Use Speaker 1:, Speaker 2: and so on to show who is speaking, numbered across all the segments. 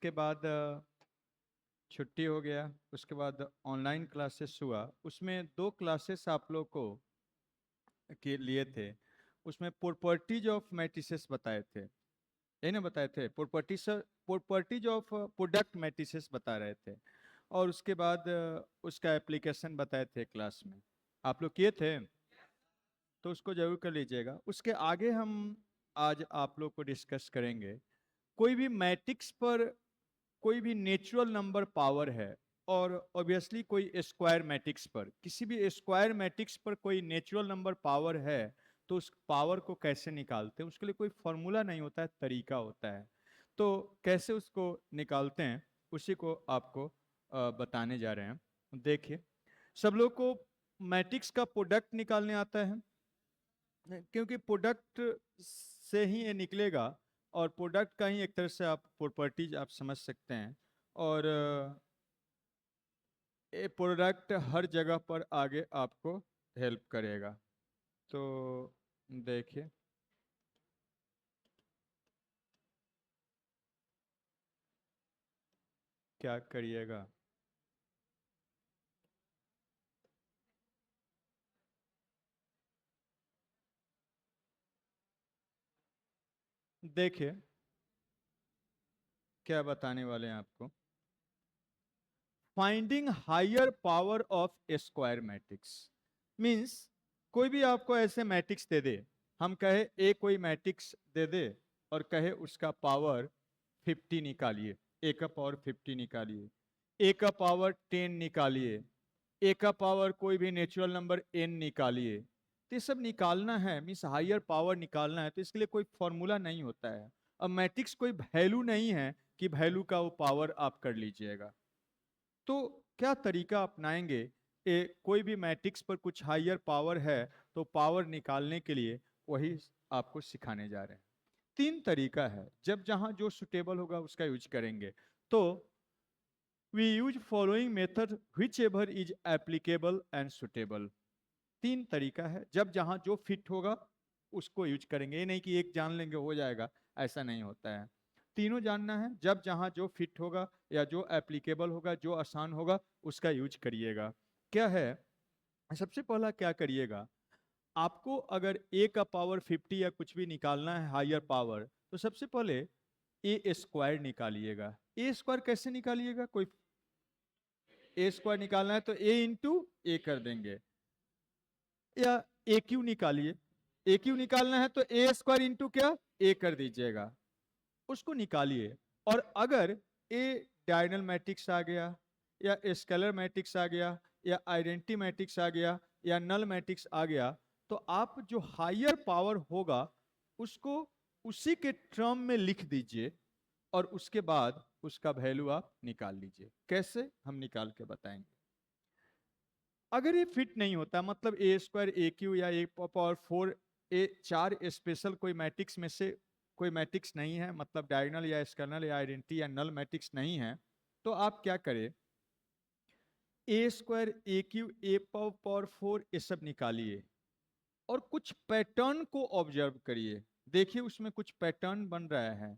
Speaker 1: के बाद छुट्टी हो गया, उसके बाद ऑनलाइन क्लासेस हुआ। उसमें दो क्लासेस आप लोग को के लिए थे। उसमें प्रॉपर्टीज ऑफ मैट्रिसेस बताए थे, यही ना बताए थे? प्रॉपर्टीज ऑफ प्रोडक्ट मैट्रिसेस बता रहे थे। और उसके बाद उसका एप्लीकेशन बताए थे क्लास में। आप लोग किए थे तो उसको जरूर कर लीजिएगा। उसके आगे हम आज आप लोग को डिस्कस करेंगे, कोई भी मैट्रिक्स पर कोई भी नेचुरल नंबर पावर है, और ऑब्वियसली कोई स्क्वायर मैट्रिक्स पर, किसी भी स्क्वायर मैट्रिक्स पर कोई नेचुरल नंबर पावर है, तो उस पावर को कैसे निकालते हैं? उसके लिए कोई फॉर्मूला नहीं होता है, तरीका होता है। तो कैसे उसको निकालते हैं उसी को आपको बताने जा रहे हैं। देखिए, सब लोग को मैट्रिक्स का प्रोडक्ट निकालने आता है, क्योंकि प्रोडक्ट से ही ये निकलेगा, और प्रोडक्ट का ही एक तरह से आप प्रॉपर्टीज आप समझ सकते हैं। और ये प्रोडक्ट हर जगह पर आगे आपको हेल्प करेगा। तो देखिए, क्या करिएगा। देखिए, क्या बताने वाले हैं आपको। Finding higher power of square matrix means, कोई भी आपको ऐसे मैट्रिक्स दे दे, हम कहे ए कोई मैट्रिक्स दे दे और कहे उसका पावर 50 निकालिए, ए का पावर 50 निकालिए, ए का पावर 10 निकालिए, ए का पावर कोई भी नेचुरल नंबर एन निकालिए। तो ये सब निकालना है, मीन्स हायर पावर निकालना है, तो इसके लिए कोई फॉर्मूला नहीं होता है। अब मैट्रिक्स कोई वैल्यू नहीं है कि वैल्यू का वो पावर आप कर लीजिएगा। तो क्या तरीका अपनाएंगे? कोई भी मैट्रिक्स पर कुछ हायर पावर है, तो पावर निकालने के लिए वही आपको सिखाने जा रहे हैं। तीन तरीका है, जब जहां जो सुटेबल होगा उसका यूज करेंगे। तो we use following method whichever is applicable and suitable. तीन तरीका है, जब जहां जो फिट होगा उसको यूज करेंगे। ये नहीं कि एक जान लेंगे हो जाएगा, ऐसा नहीं होता है। तीनों जानना है, जब जहां जो फिट होगा या जो एप्लीकेबल होगा, जो आसान होगा, उसका यूज करिएगा। क्या है, सबसे पहला क्या करिएगा, आपको अगर ए का पावर 50 या कुछ भी निकालना है हायर पावर, तो सबसे पहले ए स्क्वायर निकालिएगा। ए स्क्वायर कैसे निकालिएगा? कोई ए स्क्वायर निकालना है तो ए इंटू ए कर देंगे, या ए क्यू निकालिए। ए क्यू निकालना है तो ए स्क्वायर इंटू क्या, ए कर दीजिएगा, उसको निकालिए। और अगर ए डायगोनल मैट्रिक्स आ गया, या स्केलर मैट्रिक्स आ गया, या आइडेंटिटी मैट्रिक्स आ गया, या नल मैट्रिक्स आ गया, तो आप जो हायर पावर होगा उसको उसी के टर्म में लिख दीजिए, और उसके बाद उसका वैल्यू आप निकाल लीजिए। कैसे, हम निकाल के बताएंगे। अगर ये फिट नहीं होता, मतलब ए स्क्वायर ए क्यू या ए पावर 4, ए चार स्पेशल कोई मैट्रिक्स में से कोई मैट्रिक्स नहीं है, मतलब डायगोनल या स्कर्नल या आइडेंटिटी या नल मैट्रिक्स नहीं है, तो आप क्या करें, A square A cube A power 4 ये सब निकालिए, और कुछ पैटर्न को ऑब्जर्व करिए। देखिए उसमें कुछ पैटर्न बन रहा है,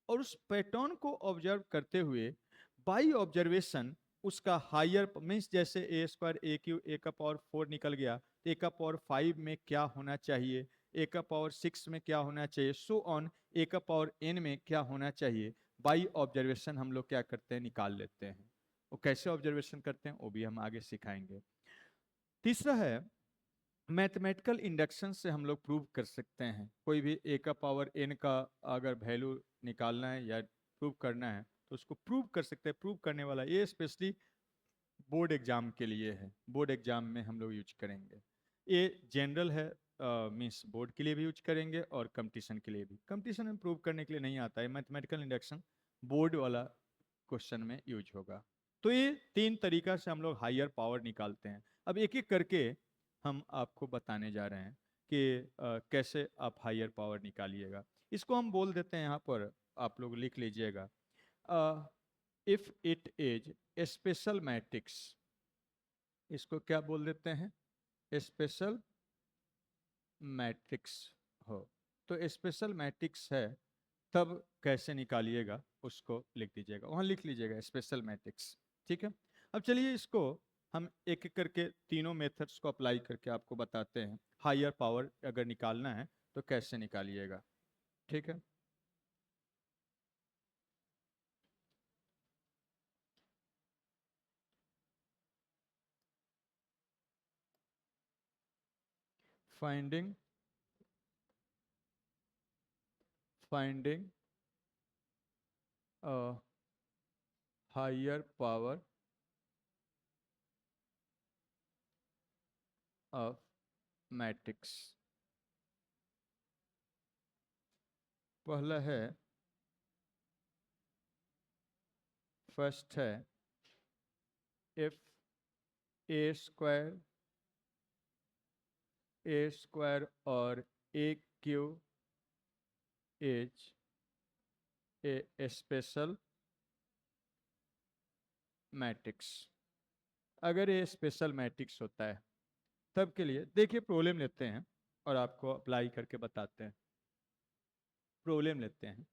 Speaker 1: और उस पैटर्न को ऑब्जर्व करते हुए बाई ऑब्जर्वेशन उसका हायर मीन्स, जैसे ए स्क्वायर ए क्यू ए का पावर 4 निकल गया, तो ए का पावर 5 में क्या होना चाहिए, ए का पावर 6 में क्या होना चाहिए, सो ऑन, ए का पावर एन में क्या होना चाहिए। बाई ऑब्जर्वेशन हम लोग क्या करते हैं, निकाल लेते हैं। वो कैसे ऑब्जर्वेशन करते हैं वो भी हम आगे सिखाएंगे। तीसरा है, मैथमेटिकल इंडक्शन से हम लोग प्रूव कर सकते हैं, कोई भी ए का पावर एन का अगर वैल्यू निकालना है या प्रूव करना है, तो उसको प्रूव कर सकते हैं। प्रूव करने वाला ये स्पेशली बोर्ड एग्जाम के लिए है, बोर्ड एग्जाम में हम लोग यूज करेंगे। ये जनरल है, मीन्स बोर्ड के लिए भी यूज करेंगे और कंपटीशन के लिए भी। कंपटीशन में प्रूव करने के लिए नहीं आता है, मैथमेटिकल इंडक्शन बोर्ड वाला क्वेश्चन में यूज होगा। तो ये तीन तरीका से हम लोग हायर पावर निकालते हैं। अब एक एक करके हम आपको बताने जा रहे हैं कि कैसे आप हायर पावर निकालिएगा। इसको हम बोल देते हैं, यहाँ पर आप लोग लिख लीजिएगा, if it is special matrix. इसको क्या बोल देते हैं, स्पेशल मैट्रिक्स हो। तो स्पेशल मैट्रिक्स है तब कैसे निकालिएगा उसको लिख दीजिएगा, वहाँ लिख लीजिएगा स्पेशल मैट्रिक्स। ठीक है, अब चलिए इसको हम एक एक करके तीनों मेथड्स को अप्लाई करके आपको बताते हैं। हायर पावर अगर निकालना है तो कैसे निकालिएगा। ठीक है, finding finding higher power of matrix. पहला है, फर्स्ट है इफ ए स्क्वायर और A cube is a special matrix. अगर ये स्पेशल मैट्रिक्स होता है तब के लिए देखिए प्रॉब्लम लेते हैं और आपको अप्लाई करके बताते हैं। प्रॉब्लम लेते हैं,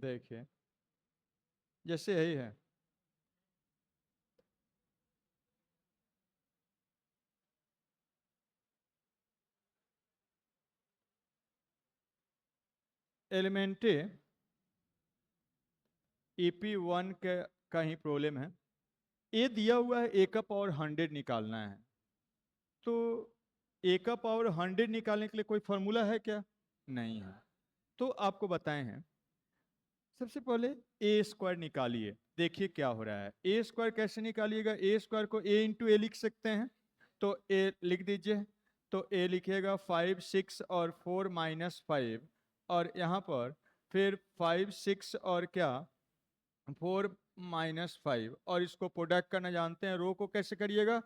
Speaker 1: देखिए जैसे यही है, एलिमेंट्री EP1 का ही प्रॉब्लम है। ए दिया हुआ है ए का पावर 100 निकालना है, तो ए का पावर 100 निकालने के लिए कोई फॉर्मूला है क्या? नहीं है। तो आपको बताए हैं, सबसे पहले ए स्क्वायर निकालिए, देखिए क्या हो रहा है। ए स्क्वायर कैसे निकालिएगा? ए स्क्वायर को ए इंटू ए लिख सकते हैं, तो ए लिख दीजिए। तो ए लिखिएगा 5 6 और 4 -5, और यहाँ पर फिर 5 6 और क्या 4 -5, और इसको प्रोडक्ट करना जानते हैं। रो को कैसे करिएगा?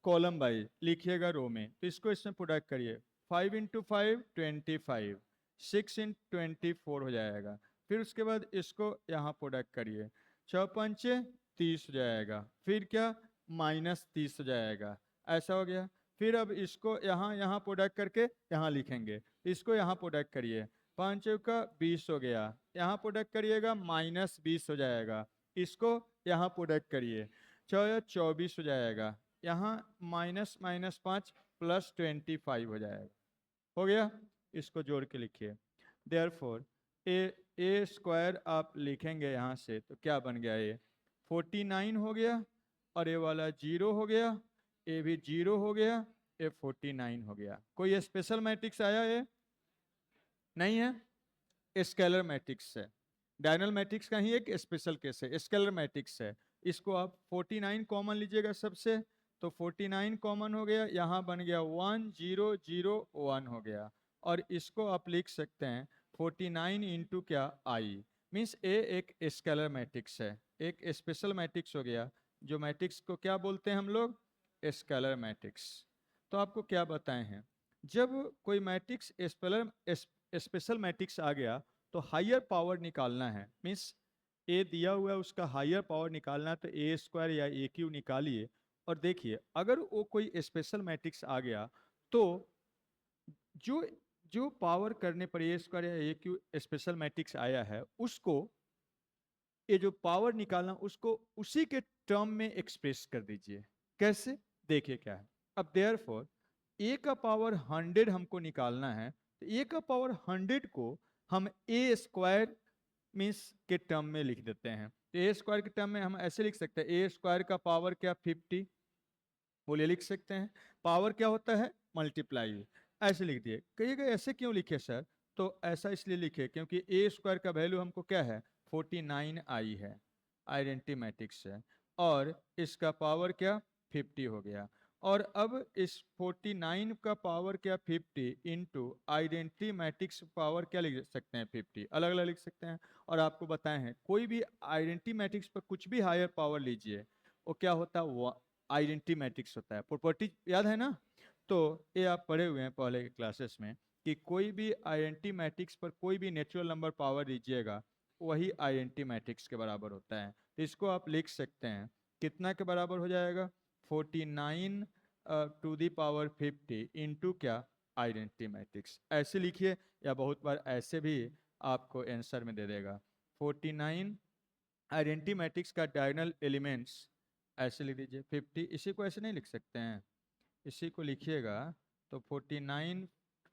Speaker 1: कॉलम बाई लिखिएगा रो में, तो इसको इसमें प्रोडक्ट करिए। 5 × 5 25, 6 × 24 हो जाएगा। फिर उसके बाद इसको यहाँ प्रोडक्ट करिए, 6 पंचे 30 हो जाएगा, फिर क्या -30 हो जाएगा। ऐसा हो गया। फिर अब इसको यहाँ यहाँ प्रोडक्ट करके यहाँ लिखेंगे, इसको यहाँ प्रोडक्ट करिए, 5 चौका 20 हो गया, यहाँ प्रोडक्ट करिएगा -20 हो जाएगा। इसको यहाँ प्रोडक्ट करिए, 6 या 24 हो जाएगा, यहाँ -5 +25 हो जाएगा। हो गया, इसको जोड़ के लिखिए। देयरफॉर ए स्क्वायर आप लिखेंगे यहाँ से तो क्या बन गया? ये 49 हो गया, और ये वाला 0 हो गया, ये भी 0 हो गया, ये 49 हो गया। कोई स्पेशल मैट्रिक्स आया? ये नहीं है, स्केलर मैट्रिक्स है। डायनल मैट्रिक्स का ही एक स्पेशल केस है, स्केलर मैट्रिक्स है। इसको आप 49 कॉमन लीजिएगा सबसे, तो 49 कॉमन हो गया, यहाँ बन गया 1 0 0 1 हो गया। और इसको आप लिख सकते हैं 49 इंटू क्या आई, मीन्स ए एक स्केलर मैट्रिक्स है, एक स्पेशल मैट्रिक्स हो गया। जो मैट्रिक्स को क्या बोलते हैं हम लोग? Scalar matrix. तो आपको क्या बताए हैं, जब कोई मैट्रिक्स स्पेशल मैट्रिक्स आ गया तो हायर पावर निकालना है, मीन्स ए दिया हुआ है उसका हायर पावर निकालना है, तो ए स्क्वायर या ए क्यू निकालिए। और देखिए अगर वो कोई स्पेशल मैट्रिक्स आ गया तो जो जो पावर करने पर ए स्क्वायर या ए क्यू स्पेशल मैट्रिक्स आया है, उसको ये जो पावर निकालना उसको उसी के टर्म में एक्सप्रेस कर दीजिए। कैसे? देखिए क्या है। अब देयरफॉर ए का पावर 100 हमको निकालना है, तो ए का पावर 100 को हम ए स्क्वायर मीन्स के टर्म में लिख देते हैं। तो ए स्क्वायर के टर्म में हम ऐसे लिख सकते हैं, ए स्क्वायर का पावर क्या 50, बोलिए लिख सकते हैं। पावर क्या होता है? मल्टीप्लाई। ऐसे लिख दिए। कहिएगा ऐसे क्यों लिखे सर? तो ऐसा इसलिए लिखे क्योंकि ए स्क्वायर का वैल्यू हमको क्या है? 49 आई है, आइडेंटिटी मैट्रिक्स है, और इसका पावर क्या 50 हो गया। और अब इस 49 का पावर क्या 50 इंटू आइडेंटिटी मैट्रिक्स पावर क्या लिख सकते हैं 50, अलग अलग लिख सकते हैं। और आपको बताए हैं कोई भी आइडेंटिटी मैट्रिक्स पर कुछ भी हायर पावर लीजिए वो क्या होता है? आइडेंटिटी मैट्रिक्स होता है। प्रॉपर्टी याद है ना? तो ये आप पढ़े हुए हैं पहले के क्लासेस में कि कोई भी आइडेंटिटी मैट्रिक्स पर कोई भी नेचुरल नंबर पावर लीजिएगा वही आइडेंटिटी मैट्रिक्स के बराबर होता है। तो इसको आप लिख सकते हैं कितना के बराबर हो जाएगा, 49 टू दी पावर 50 इंटू क्या, आइडेंटिटी मैट्रिक्स। ऐसे लिखिए, या बहुत बार ऐसे भी आपको आंसर में दे देगा। 49 आइडेंटिटी मैट्रिक्स का डायगोनल एलिमेंट्स ऐसे लिख दीजिए 50, इसी को ऐसे नहीं लिख सकते हैं, इसी को लिखिएगा तो 49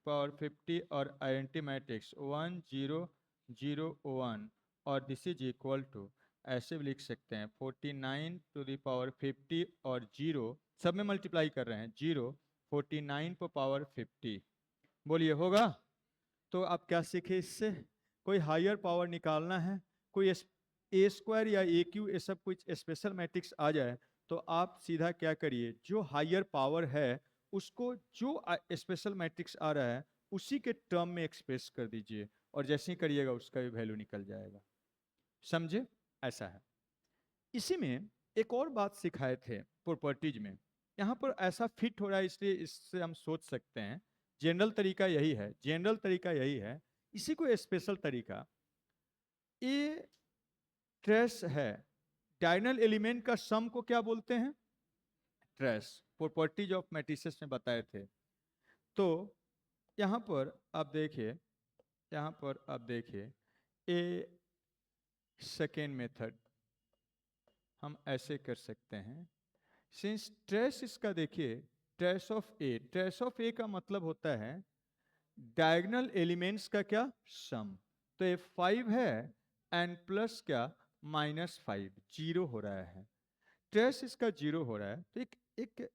Speaker 1: पावर 50 और आइडेंटिटी मैट्रिक्स 1 0 0 1 और दिस इज इक्वल टू, ऐसे भी लिख सकते हैं 49 टू द पावर 50 और 0 सब में मल्टीप्लाई कर रहे हैं, 0 49 पर पावर 50। बोलिए होगा? तो आप क्या सीखे इससे? कोई हायर पावर निकालना है, कोई ए स्क्वायर या ए क्यू ये सब कुछ स्पेशल मैट्रिक्स आ जाए, तो आप सीधा क्या करिए, जो हायर पावर है उसको जो स्पेशल मैट्रिक्स आ रहा है उसी के टर्म में एक्सप्रेस कर दीजिए, और जैसे ही करिएगा उसका भी वैल्यू निकल जाएगा। समझे? ऐसा है। इसी में एक और बात सिखाए थे प्रॉपर्टीज में, यहाँ पर ऐसा फिट हो रहा है इसलिए इससे हम सोच सकते हैं जनरल तरीका यही है, जनरल तरीका यही है। इसी को स्पेशल तरीका, ये ट्रेस है, डायगोनल एलिमेंट का सम को क्या बोलते हैं? ट्रेस। प्रॉपर्टीज ऑफ मैट्रिसेस में बताए थे। तो यहाँ पर आप देखिए, यहाँ पर आप देखिए ए सेकेंड मेथड हम ऐसे कर सकते हैं। सिंस ट्रेस इसका देखिए, ट्रेस ऑफ ए का मतलब होता है डायगोनल एलिमेंट्स का क्या, सम। तो ये 5 है एंड प्लस क्या, -5, 0 हो रहा है। ट्रेस इसका 0 हो रहा है। तो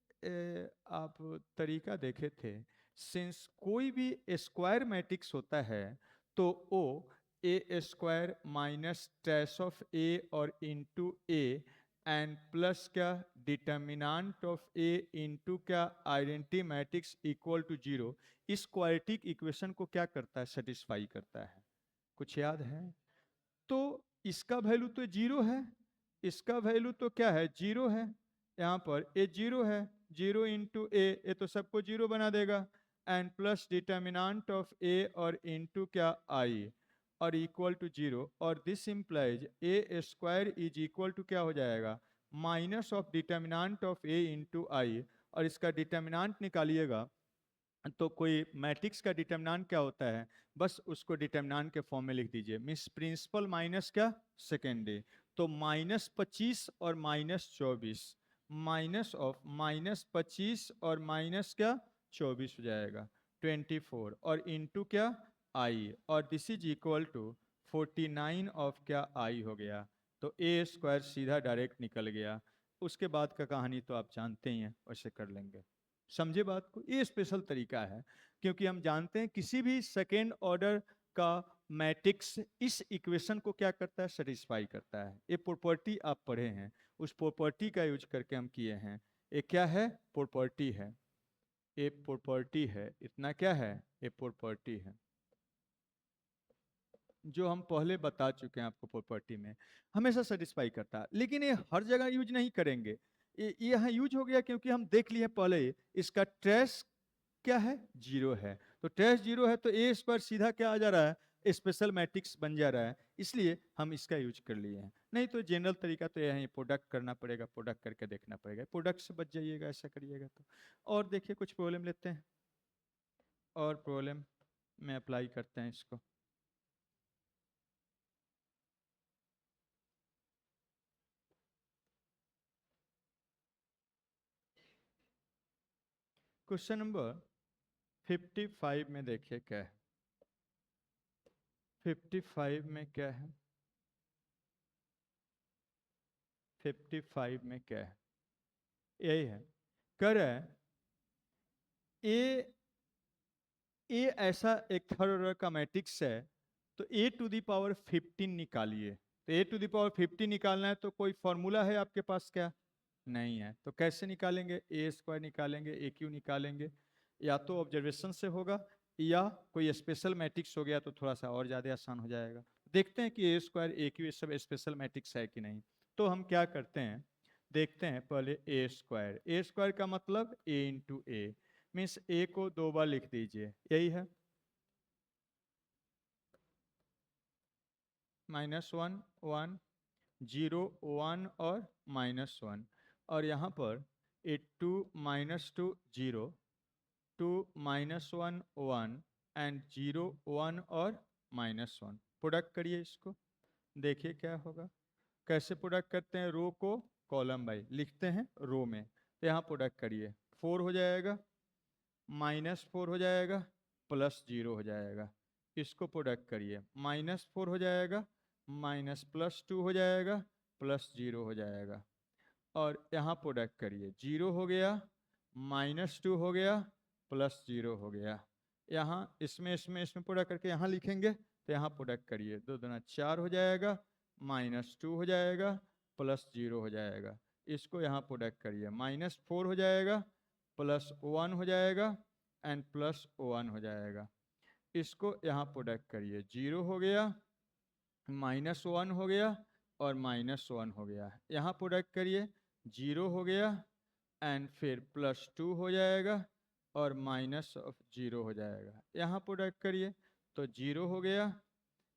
Speaker 1: आप तरीका देखे थे, सिंस कोई भी स्क्वायर मैट्रिक्स होता है तो वो ए square minus trace of A और इंटू ए एंड प्लस क्या, डिटर्मिनेंट ऑफ ए इंटू क्या, आइडेंटिटी मैट्रिक्स इक्वल टू 0, इस क्वाड्रेटिक इक्वेशन को क्या करता है, सेटिस्फाई करता है। कुछ याद है? तो इसका वैल्यू तो 0 है, इसका वैल्यू तो क्या है, 0 है। यहाँ पर ए 0 है, 0 इंटू ए, ये तो सबको 0 बना देगा, and plus determinant of A और इंटू क्या, आई, और इक्वल टू 0, और this implies A square is equal to क्या हो जाएगा, minus of determinant of A into I. और इसका डिटर्मिनेंट निकालिएगा तो कोई मैट्रिक्स का डिटर्मिनेंट क्या होता है, बस उसको डिटर्मिनेंट के फॉर्म में लिख दीजिए, मीन्स प्रिंसिपल माइनस क्या, सेकेंडरी। तो -25 और -24, माइनस ऑफ -25 और माइनस क्या, 24 हो जाएगा 24, और इंटू क्या, आई, और this is equal to 49 of क्या, आई हो गया। तो ए स्क्वायर सीधा डायरेक्ट निकल गया। उसके बाद का कहानी तो आप जानते ही हैं, वैसे कर लेंगे। समझे बात को? ये स्पेशल तरीका है, क्योंकि हम जानते हैं किसी भी सेकेंड ऑर्डर का मैट्रिक्स इस इक्वेशन को क्या करता है, सेटिस्फाई करता है। ये प्रॉपर्टी आप पढ़े हैं, उस प्रॉपर्टी का यूज करके हम किए हैं। ये क्या है, प्रॉपर्टी है, ये प्रॉपर्टी है, इतना क्या है, ये प्रॉपर्टी है जो हम पहले बता चुके हैं आपको। प्रॉपर्टी में हमेशा सेटिस्फाई करता है, लेकिन ये हर जगह यूज नहीं करेंगे। ये यहाँ यूज हो गया क्योंकि हम देख लिए पहले इसका ट्रेस क्या है, 0 है। तो ट्रेस 0 है तो ए स्क्वायर सीधा क्या आ जा रहा है, स्पेशल मैट्रिक्स बन जा रहा है, इसलिए हम इसका यूज कर लिए हैं। नहीं तो जनरल तरीका तो यही प्रोडक्ट करना पड़ेगा, प्रोडक्ट करके देखना पड़ेगा, प्रोडक्ट से बच जाइएगा ऐसा करिएगा तो। और देखिए कुछ प्रॉब्लम लेते हैं, और प्रॉब्लम में अप्लाई करते हैं इसको। क्वेश्चन नंबर 55 में देखिए क्या है, 55 में क्या है, 55 में क्या है, यही है, कर है ए ऐसा एक थर्ड ऑर्डर का मैट्रिक्स है, तो ए टू दी पावर 15 निकालिए। तो ए टू दी पावर 15 निकालना है तो कोई फॉर्मूला है आपके पास क्या, नहीं है। तो कैसे निकालेंगे, ए स्क्वायर निकालेंगे, ए क्यू निकालेंगे, या तो ऑब्जर्वेशन से होगा या कोई स्पेशल मैट्रिक्स हो गया तो थोड़ा सा और ज़्यादा आसान हो जाएगा। देखते हैं कि ए स्क्वायर ए क्यू ये सब स्पेशल मैट्रिक्स है कि नहीं। तो हम क्या करते हैं, देखते हैं पहले ए स्क्वायर। ए स्क्वायर का मतलब ए इंटू ए, मीन्स ए को 2 बार लिख दीजिए, यही है। -1 1 0 1 और -1, और यहाँ पर 2 -2 0 2 -1 1 एंड 0 1 और -1। प्रोडक्ट करिए इसको, देखिए क्या होगा। कैसे प्रोडक्ट करते हैं? रो को कॉलम बाई लिखते हैं रो में, तो यहाँ प्रोडक्ट करिए। 4 हो जाएगा, -4 हो जाएगा, +0 हो जाएगा। इसको प्रोडक्ट करिए, -4 हो जाएगा, +2 हो जाएगा, +0 हो जाएगा। और यहाँ प्रोडक्ट करिए, 0 हो गया, -2 हो गया, +0 हो गया। यहाँ इसमें प्रोडक्ट करके यहाँ लिखेंगे, तो यहाँ प्रोडक्ट करिए, 2 दूना 4 हो जाएगा, -2 हो जाएगा, +0 हो जाएगा। इसको यहाँ प्रोडक्ट करिए, -4 हो जाएगा, +1 हो जाएगा एंड +1 हो जाएगा। इसको यहाँ प्रोडक्ट करिए, 0 हो गया, -1 हो गया और -1 हो गया। यहाँ प्रोडक्ट करिए, 0 हो गया एंड फिर +2 हो जाएगा और -0 हो जाएगा। यहाँ प्रोडक्ट करिए, तो 0 हो गया,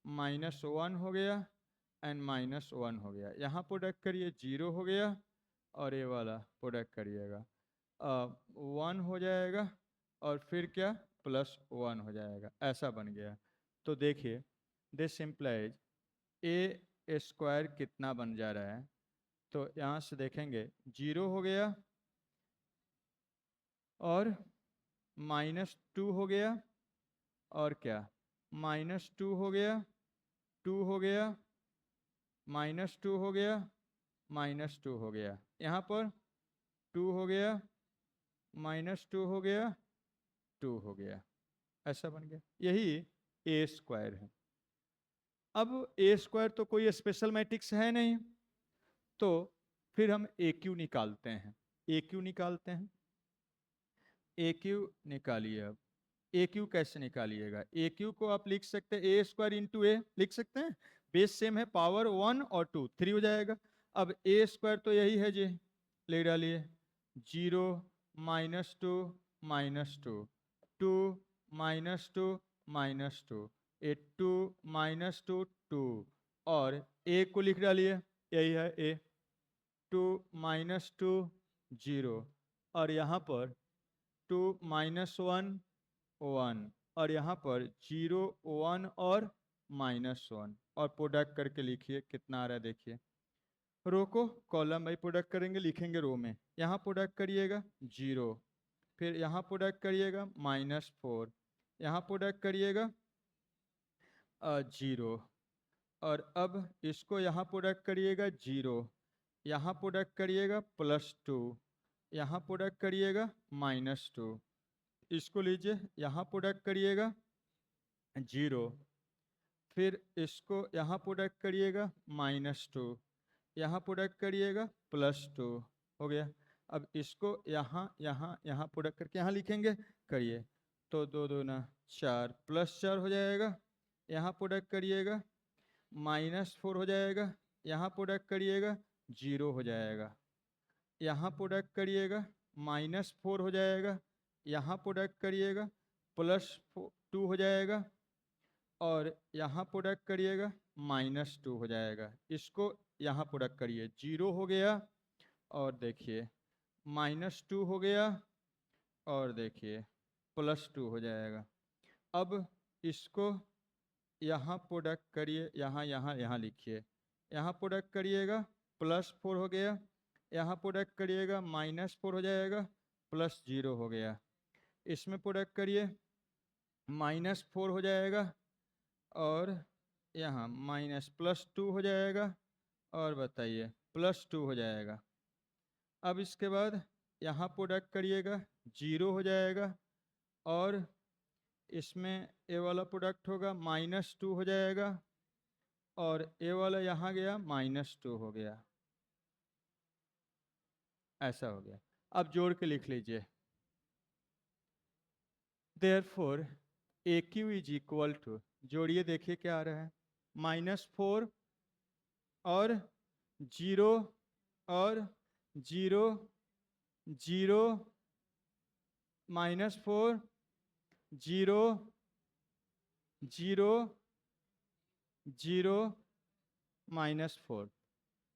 Speaker 1: -1 हो गया एंड -1 हो गया। यहाँ प्रोडक्ट करिए, 0 हो गया और ये वाला प्रोडक्ट करिएगा, 1 हो जाएगा और फिर क्या, +1 हो जाएगा। ऐसा बन गया। तो देखिए, दिस इम्प्लाइज a² कितना बन जा रहा है। तो यहाँ से देखेंगे, 0 हो गया और -2 हो गया और क्या, -2 हो गया, 2 हो गया, -2 हो गया, -2 हो गया। यहाँ पर 2 हो गया, -2 हो गया, 2 हो गया। ऐसा बन गया। यही a² है। अब a² तो कोई स्पेशल मैट्रिक्स है नहीं, तो फिर हम AQ निकालते हैं। AQ निकालते हैं, AQ निकालिए। अब AQ कैसे निकालिएगा? AQ को आप लिख सकते हैं a² इंटू a, लिख सकते हैं। बेस सेम है, पावर 1 और 2 3 हो जाएगा। अब a² तो यही है जी, ले डालिए, 0 -2 -2 2 -2 -2 2 -2 2 और a को लिख डालिए, यही है a, 2 -2 0 और यहाँ पर 2 -1 1 और यहाँ पर 0 1 और -1 और प्रोडक्ट करके लिखिए कितना आ रहा है। देखिए, रो को कॉलम बाई प्रोडक्ट करेंगे, लिखेंगे रो में। यहाँ प्रोडक्ट करिएगा 0, फिर यहाँ प्रोडक्ट करिएगा -4, यहाँ प्रोडक्ट करिएगा 0 और अब इसको यहाँ प्रोडक्ट करिएगा 0, यहाँ प्रोडक्ट करिएगा +2, यहाँ प्रोडक्ट करिएगा -2, इसको लीजिए, यहाँ प्रोडक्ट करिएगा 0, फिर इसको यहाँ प्रोडक्ट करिएगा -2, यहाँ प्रोडक्ट करिएगा +2, हो गया। अब इसको यहाँ यहाँ यहाँ प्रोडक्ट करके यहाँ लिखेंगे, करिए, तो 2 दूना 4 +4 हो जाएगा। यहाँ प्रोडक्ट करिएगा, -4 हो जाएगा, यहाँ प्रोडक्ट करिएगा 0 हो जाएगा, यहाँ प्रोडक्ट करिएगा -4 हो जाएगा, यहाँ प्रोडक्ट करिएगा +2 हो जाएगा और यहाँ प्रोडक्ट करिएगा -2 हो जाएगा। इसको यहाँ प्रोडक्ट करिए, 0 हो गया और देखिए -2 हो गया और देखिए +2 हो जाएगा। अब इसको यहाँ प्रोडक्ट करिए, यहाँ यहाँ यहाँ लिखिए, यहाँ प्रोडक्ट करिएगा +4 हो गया, यहाँ प्रोडक्ट करिएगा -4 हो जाएगा, +0 हो गया। इसमें प्रोडक्ट करिए, -4 हो जाएगा और यहाँ +2 हो जाएगा और बताइए +2 हो जाएगा। अब इसके बाद यहाँ प्रोडक्ट करिएगा, 0 हो जाएगा और इसमें ए वाला प्रोडक्ट होगा, -2 हो जाएगा और ए वाला यहाँ गया, -2 हो गया। ऐसा हो गया। अब जोड़ के लिख लीजिए, therefore AQ is equal to, जोड़िए देखिए क्या आ रहा है, -4 और 0 और 0 0 -4 0 0 0 -4।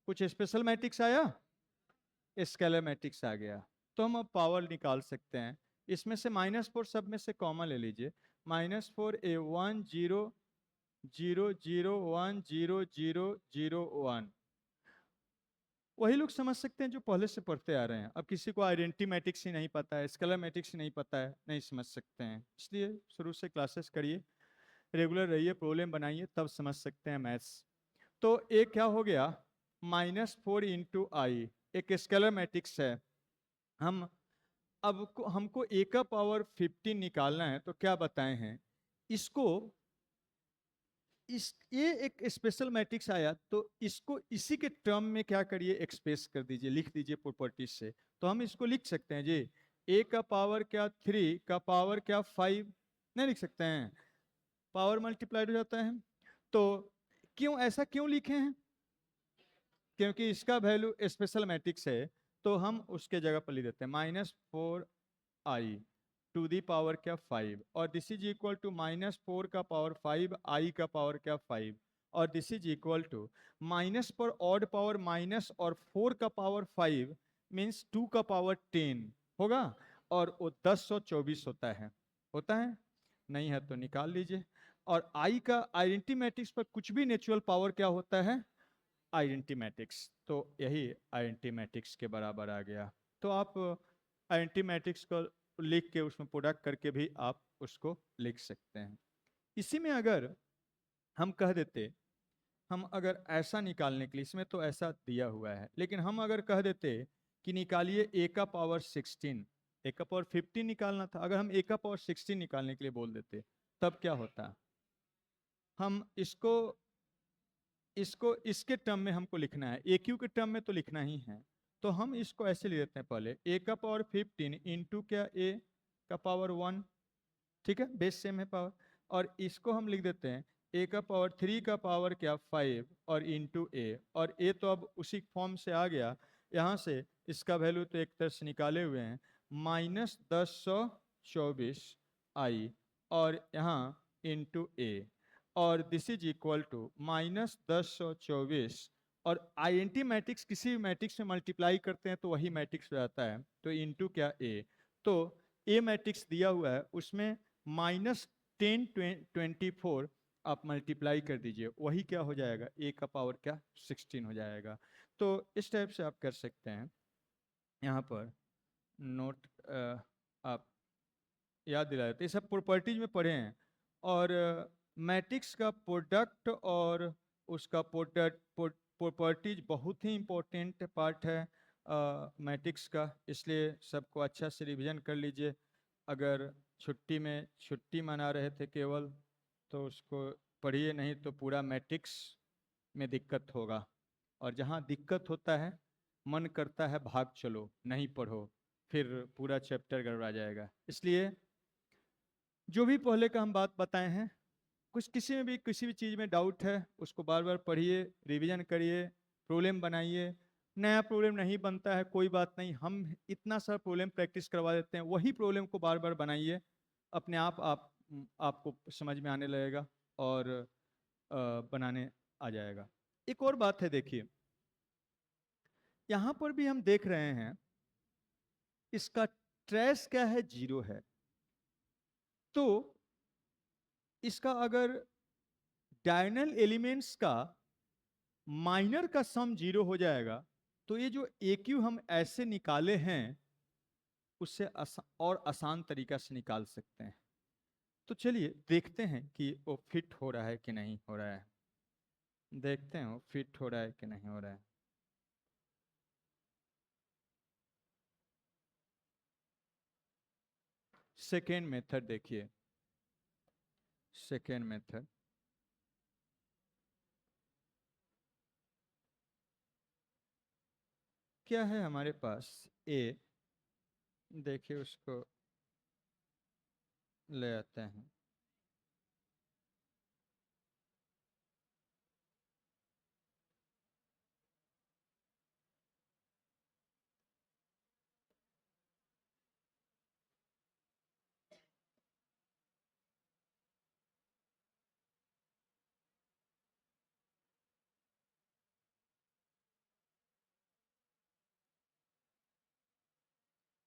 Speaker 1: कुछ स्पेशल मैट्रिक्स आया, स्केलर मैट्रिक्स आ गया, तो हम अब पावर निकाल सकते हैं। इसमें से -4 सब में से कॉमन ले लीजिए। -4 ए 1 0 0 0 1 0 0 0 1। वही लोग समझ सकते हैं जो पहले से पढ़ते आ रहे हैं। अब किसी को आइडेंटिटी मैट्रिक्स ही नहीं पता है, स्केलर मैट्रिक्स ही नहीं पता है, नहीं समझ सकते हैं। इसलिए शुरू से क्लासेस करिए, रेगुलर रहिए, प्रॉब्लम बनाइए, तब समझ सकते हैं मैथ्स। तो एक क्या हो गया, -4 इंटू आई एक स्केलर मैट्रिक्स है। हम अब हमको ए का पावर 15 निकालना है, तो क्या बताए हैं इसको, ये एक स्पेशल मैट्रिक्स आया, तो इसको इसी के टर्म में क्या करिए, एक्सप्रेस कर दीजिए, लिख दीजिए प्रॉपर्टीज से। तो हम इसको लिख सकते हैं जी, ए का पावर क्या 3 का पावर क्या 5, नहीं लिख सकते हैं, पावर मल्टीप्लाइड हो जाता है। तो क्यों ऐसा क्यों लिखे हैं, क्योंकि इसका वैल्यू स्पेशल मैट्रिक्स है, तो हम उसके जगह पर लिख देते हैं -4i टू दी पावर क्या 5, और दिस इज इक्वल टू -4 का पावर 5 आई का पावर क्या 5, और this is equal to minus पर ऑड पावर माइनस और 4 का पावर 5 मीन्स 2 का पावर 10 होगा, और वो 1024 होता है नहीं है तो निकाल लीजिए। और आई का आइडेंटिटी मैट्रिक्स पर कुछ भी नेचुरल पावर क्या होता है, आइडेंटिटी मैट्रिक्स, तो यही आइडेंटिटी मैट्रिक्स के बराबर आ गया। तो आप आइडेंटिटी मैट्रिक्स को लिख के उसमें प्रोडक्ट करके भी आप उसको लिख सकते हैं। इसी में अगर हम कह देते, हम अगर ऐसा निकालने के लिए, इसमें तो ऐसा दिया हुआ है, लेकिन हम अगर कह देते कि निकालिए ए का पावर 16, ए का पावर 15 निकालना था, अगर हम ए का पावर 16 निकालने के लिए बोल देते, तब क्या होता, हम इसको इसको इसके टर्म में हमको लिखना है, ए क्यू के टर्म में तो लिखना ही है। तो हम इसको ऐसे ले लेते हैं, पहले ए का पावर 15 इंटू क्या ए का पावर 1, ठीक है, बेस सेम है पावर, और इसको हम लिख देते हैं ए का पावर 3 का पावर क्या 5 और इंटू ए, और ए तो अब उसी फॉर्म से आ गया, यहाँ से इसका वैल्यू तो एक तरह से निकाले हुए हैं, -1024 आई, और यहाँ इंटू ए, और दिस इज इक्वल टू -1024, और आइडेंटिटी मैट्रिक्स किसी भी मैट्रिक्स में मल्टीप्लाई करते हैं तो वही मैट्रिक्स हो जाता है, तो इंटू क्या ए, तो ए मैट्रिक्स दिया हुआ है उसमें -1024 आप मल्टीप्लाई कर दीजिए, वही क्या हो जाएगा, ए का पावर क्या 16 हो जाएगा। तो इस टाइप से आप कर सकते हैं। यहाँ पर नोट आप याद दिला देते, ये सब प्रॉपर्टीज में पढ़े हैं। और मैट्रिक्स का प्रोडक्ट और उसका प्रॉपर्टीज बहुत ही इम्पोर्टेंट पार्ट है मैट्रिक्स का, इसलिए सबको अच्छा से रिवीजन कर लीजिए। अगर छुट्टी मना रहे थे केवल, तो उसको पढ़िए, नहीं तो पूरा मैट्रिक्स में दिक्कत होगा, और जहाँ दिक्कत होता है मन करता है भाग चलो नहीं पढ़ो, फिर पूरा चैप्टर गड़बड़ा जाएगा। इसलिए जो भी पहले का हम बात बताए हैं, कुछ किसी भी चीज़ में डाउट है उसको बार बार पढ़िए, रिवीजन करिए, प्रॉब्लम बनाइए। नया प्रॉब्लम नहीं बनता है कोई बात नहीं, हम इतना सा प्रॉब्लम प्रैक्टिस करवा देते हैं, वही प्रॉब्लम को बार बार बनाइए, अपने आपको समझ में आने लगेगा और बनाने आ जाएगा। एक और बात है, देखिए यहाँ पर भी हम देख रहे हैं इसका ट्रेस क्या है, 0 है, तो इसका अगर डायगोनल एलिमेंट्स का माइनर का सम 0 हो जाएगा, तो ये जो ए क्यू हम ऐसे निकाले हैं उससे और आसान तरीका से निकाल सकते हैं। तो चलिए देखते हैं कि वो फिट हो रहा है कि नहीं हो रहा है, देखते हैं वो फिट हो रहा है कि नहीं हो रहा है। सेकेंड मेथड देखिए, सेकेंड मेथड क्या है हमारे पास, ए, देखिए उसको ले आते हैं।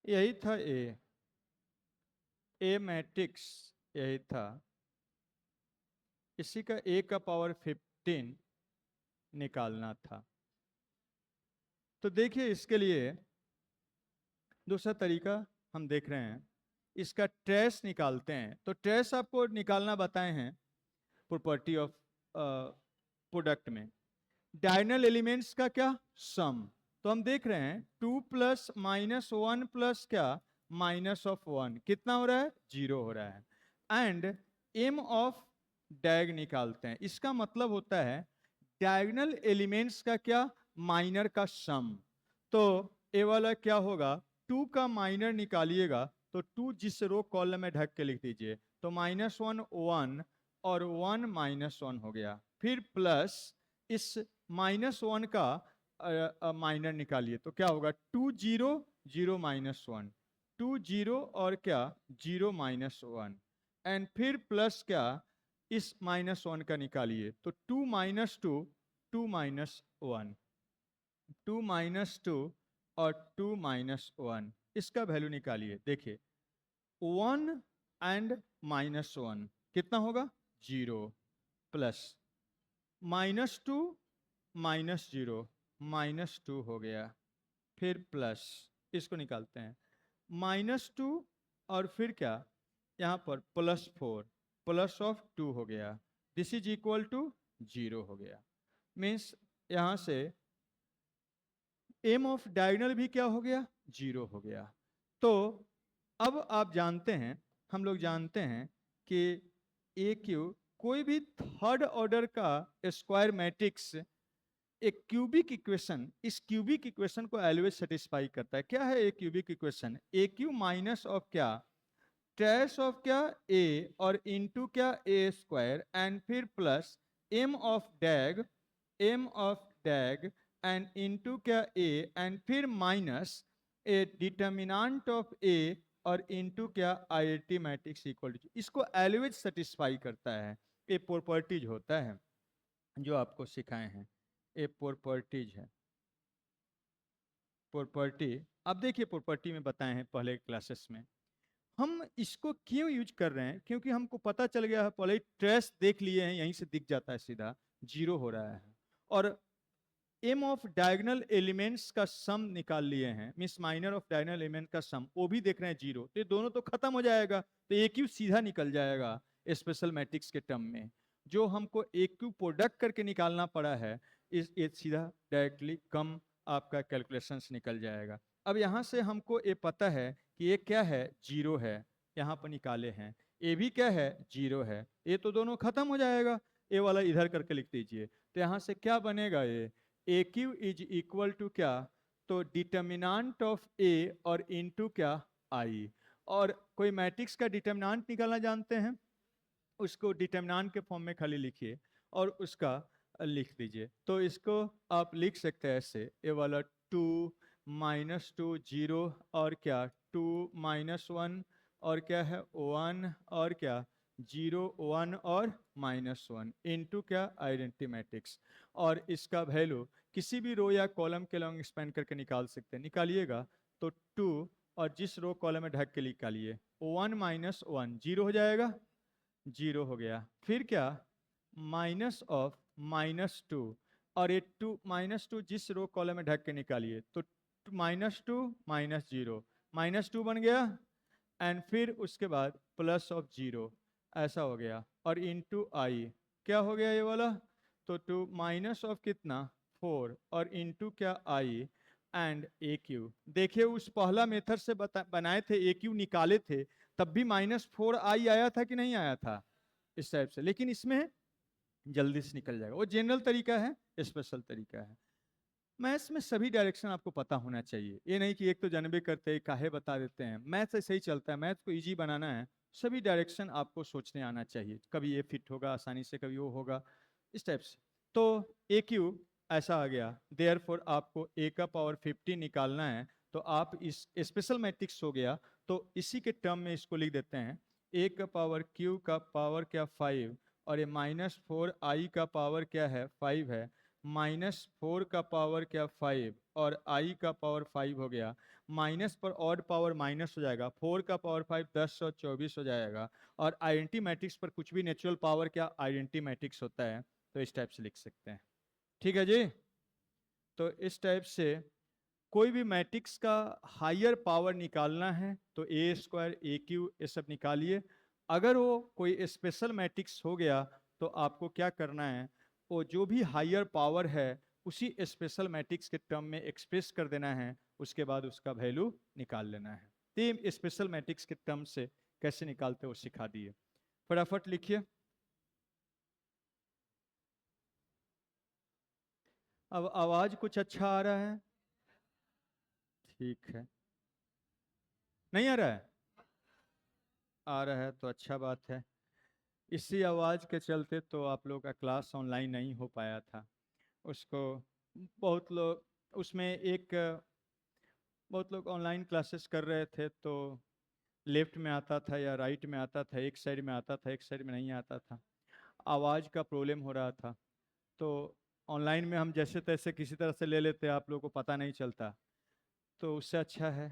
Speaker 1: यही था ए मैट्रिक्स यही था, इसी का ए का पावर 15 निकालना था। तो देखिए इसके लिए दूसरा तरीका हम देख रहे हैं, इसका ट्रेस निकालते हैं। तो ट्रेस आपको निकालना बताए हैं प्रॉपर्टी ऑफ प्रोडक्ट में, डायगोनल एलिमेंट्स का क्या सम। तो हम देख रहे हैं 2 प्लस माइनस 1 प्लस क्या माइनस ऑफ 1 कितना हो रहा है, 0 हो रहा है। एंड एम ऑफ डायग निकालते हैं, इसका मतलब होता है डायगोनल एलिमेंट्स का क्या माइनर का सम। तो ए वाला क्या होगा, 2 का माइनर निकालिएगा तो 2 जिस रो कॉलम में ढक के लिख दीजिए, तो -1 1 और 1 -1 हो गया। फिर प्लस इस -1 का माइनर निकालिए तो क्या होगा, 2 0 0 -1 2 0 और क्या 0 -1 एंड फिर प्लस क्या इस -1 का निकालिए तो 2 -2 2 -1 2 -2 और 2 -1 इसका वैल्यू निकालिए। देखिए 1 एंड -1 कितना होगा 0 प्लस -2 -0 -2 हो गया, फिर प्लस इसको निकालते हैं -2 और फिर क्या यहाँ पर +4 प्लस ऑफ 2 हो गया, दिस इज इक्वल टू 0 हो गया। मीन्स यहाँ से एम ऑफ डायगोनल भी क्या हो गया 0 हो गया। तो अब आप जानते हैं, हम लोग जानते हैं कि ए क्यू कोई भी थर्ड ऑर्डर का स्क्वायर मैट्रिक्स एक क्यूबिक इक्वेशन, इस क्यूबिक इक्वेशन को ऑलवेज सेटिस्फाई करता है। क्या है A cubic equation, A cube minus of क्या ट्रेस ऑफ क्या ए और इनटू क्या ए स्क्वायर एंड फिर प्लस एम ऑफ डैग एंड इनटू क्या ए एंड फिर minus A determinant of A और इनटू क्या आईआईटी मैट्रिक्स इक्वल टू, इसको ऑलवेज सेटिस्फाई करता है। ये प्रॉपर्टीज होता है जो आपको सिखाए हैं, ये प्रॉपर्टीज है। प्रॉपर्टी अब देखिए, प्रॉपर्टी में बताए हैं पहले क्लासेस में। हम इसको क्यों यूज कर रहे हैं, क्योंकि हमको पता चल गया है, पहले ट्रेस देख लिए हैं, यहीं से दिख जाता है सीधा 0 हो रहा है। और एम ऑफ डायगोनल एलिमेंट्स का सम निकाल लिए हैं, means minor of diagonal element का सम, वो भी देख रहे हैं 0, तो ये दोनों तो खत्म हो जाएगा, तो ए क्यू सीधा निकल जाएगा स्पेशल मैट्रिक्स के टर्म में। जो हमको ए क्यू प्रोडक्ट करके निकालना पड़ा है, इस ये सीधा डायरेक्टली कम आपका कैलकुलेशंस निकल जाएगा। अब यहाँ से हमको ये पता है कि ये क्या है 0 है, यहाँ पर निकाले हैं, ये भी क्या है 0 है, ये तो दोनों खत्म हो जाएगा, ये वाला इधर करके लिख दीजिए। तो यहाँ से क्या बनेगा, ये ए क्यू इज इक्वल टू क्या, तो डिटर्मिनेंट ऑफ ए और इनटू क्या आई। और कोई मैट्रिक्स का डिटर्मिनेंट निकालना जानते हैं, उसको डिटर्मिनेंट के फॉर्म में खाली लिखिए और उसका लिख दीजिए। तो इसको आप लिख सकते हैं ऐसे, ए वाला 2 -2 0 और क्या 2 -1 और क्या है 1 और क्या 0 1 और -1 इनटू क्या आइडेंटिटी मैट्रिक्स। और इसका वैल्यू किसी भी रो या कॉलम के लॉन्ग एक्सपेंड करके निकाल सकते हैं। निकालिएगा तो 2 और जिस रो कॉलम में ढक के निकालिए 1 -1 0 हो जाएगा, 0 हो गया। फिर क्या माइनस ऑफ -2 और ये 2 -2 जिस रो कॉलम में ढक के निकालिए तो -2 -0 -2 बन गया एंड फिर उसके बाद प्लस ऑफ 0 ऐसा हो गया और इनटू आई क्या हो गया ये वाला, तो 2 माइनस ऑफ कितना 4 और इनटू क्या आई एंड ए क्यू। देखिए उस पहला मेथड से बनाए थे, ए क्यू निकाले थे, तब भी -4 आई आया था कि नहीं आया था इस टाइप से, लेकिन इसमें जल्दी से निकल जाएगा। वो जनरल तरीका है, स्पेशल तरीका है। मैथ्स में सभी डायरेक्शन आपको पता होना चाहिए, ये नहीं कि एक तो जानबे करते हैं काहे बता देते हैं। मैथ्स ऐसे ही चलता है, मैथ्स को इजी बनाना है, सभी डायरेक्शन आपको सोचने आना चाहिए, कभी ये फिट होगा आसानी से, कभी वो होगा, इस टाइप से। तो ए क्यू ऐसा आ गया, देयरफॉर आपको ए का पावर 50 निकालना है, तो आप इस स्पेशल मैट्रिक्स हो गया, तो इसी के टर्म में इसको लिख देते हैं, ए का पावर क्यू का पावर क्या 5 और ये -4 आई का पावर क्या है 5 है, -4 का पावर क्या 5 और i का पावर 5 हो गया। माइनस पर ऑड पावर माइनस हो जाएगा, 4 का पावर 5 10 और 24 हो जाएगा। और आइडेंटिटी मैट्रिक्स पर कुछ भी नेचुरल पावर क्या आइडेंटिटी मैट्रिक्स होता है, तो इस टाइप से लिख सकते हैं। ठीक है जी। तो इस टाइप से कोई भी मैट्रिक्स का हायर पावर निकालना है तो ए स्क्वायर ए क्यू ये सब निकालिए। अगर वो कोई स्पेशल मैट्रिक्स हो गया तो आपको क्या करना है, वो जो भी हायर पावर है उसी स्पेशल मैट्रिक्स के टर्म में एक्सप्रेस कर देना है, उसके बाद उसका वैल्यू निकाल लेना है। तो स्पेशल मैट्रिक्स के टर्म से कैसे निकालते हो सिखा दिए, फटाफट लिखिए। अब आवाज कुछ अच्छा आ रहा है? ठीक है। नहीं आ रहा है? आ रहा है तो अच्छा बात है। इसी आवाज़ के चलते तो आप लोग का क्लास ऑनलाइन नहीं हो पाया था। उसको बहुत लोग उसमें एक बहुत लोग ऑनलाइन क्लासेस कर रहे थे तो लेफ्ट में आता था या राइट में आता था, एक साइड में आता था एक साइड में नहीं आता था, आवाज़ का प्रॉब्लम हो रहा था। तो ऑनलाइन में हम जैसे तैसे किसी तरह से ले लेते, आप लोगों को पता नहीं चलता। तो उससे अच्छा है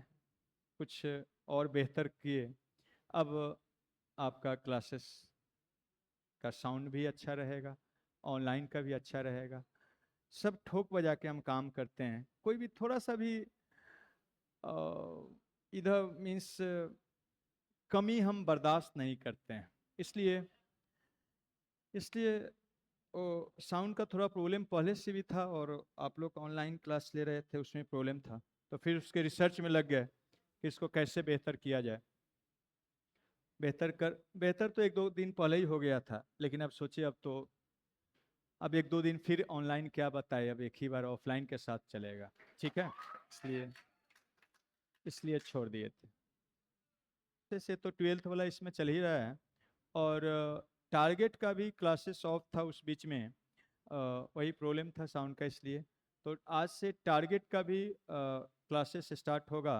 Speaker 1: कुछ और बेहतर किए। अब आपका क्लासेस का साउंड भी अच्छा रहेगा, ऑनलाइन का भी अच्छा रहेगा। सब ठोक बजा के हम काम करते हैं, कोई भी थोड़ा सा भी इधर मीन्स कमी हम बर्दाश्त नहीं करते हैं। इसलिए इसलिए साउंड का थोड़ा प्रॉब्लम पहले से भी था, और आप लोग ऑनलाइन क्लास ले रहे थे उसमें प्रॉब्लम था, तो फिर उसके रिसर्च में लग गए कि इसको कैसे बेहतर किया जाए। बेहतर तो एक दो दिन पहले ही हो गया था, लेकिन अब सोचिए अब एक दो दिन फिर ऑनलाइन क्या बताए, अब एक ही बार ऑफलाइन के साथ चलेगा। ठीक है, इसलिए इसलिए छोड़ दिए थे। जैसे तो 12th वाला इसमें चल ही रहा है, और टारगेट का भी क्लासेस ऑफ था उस बीच में, वही प्रॉब्लम था साउंड का, इसलिए तो आज से टारगेट का भी क्लासेस स्टार्ट होगा।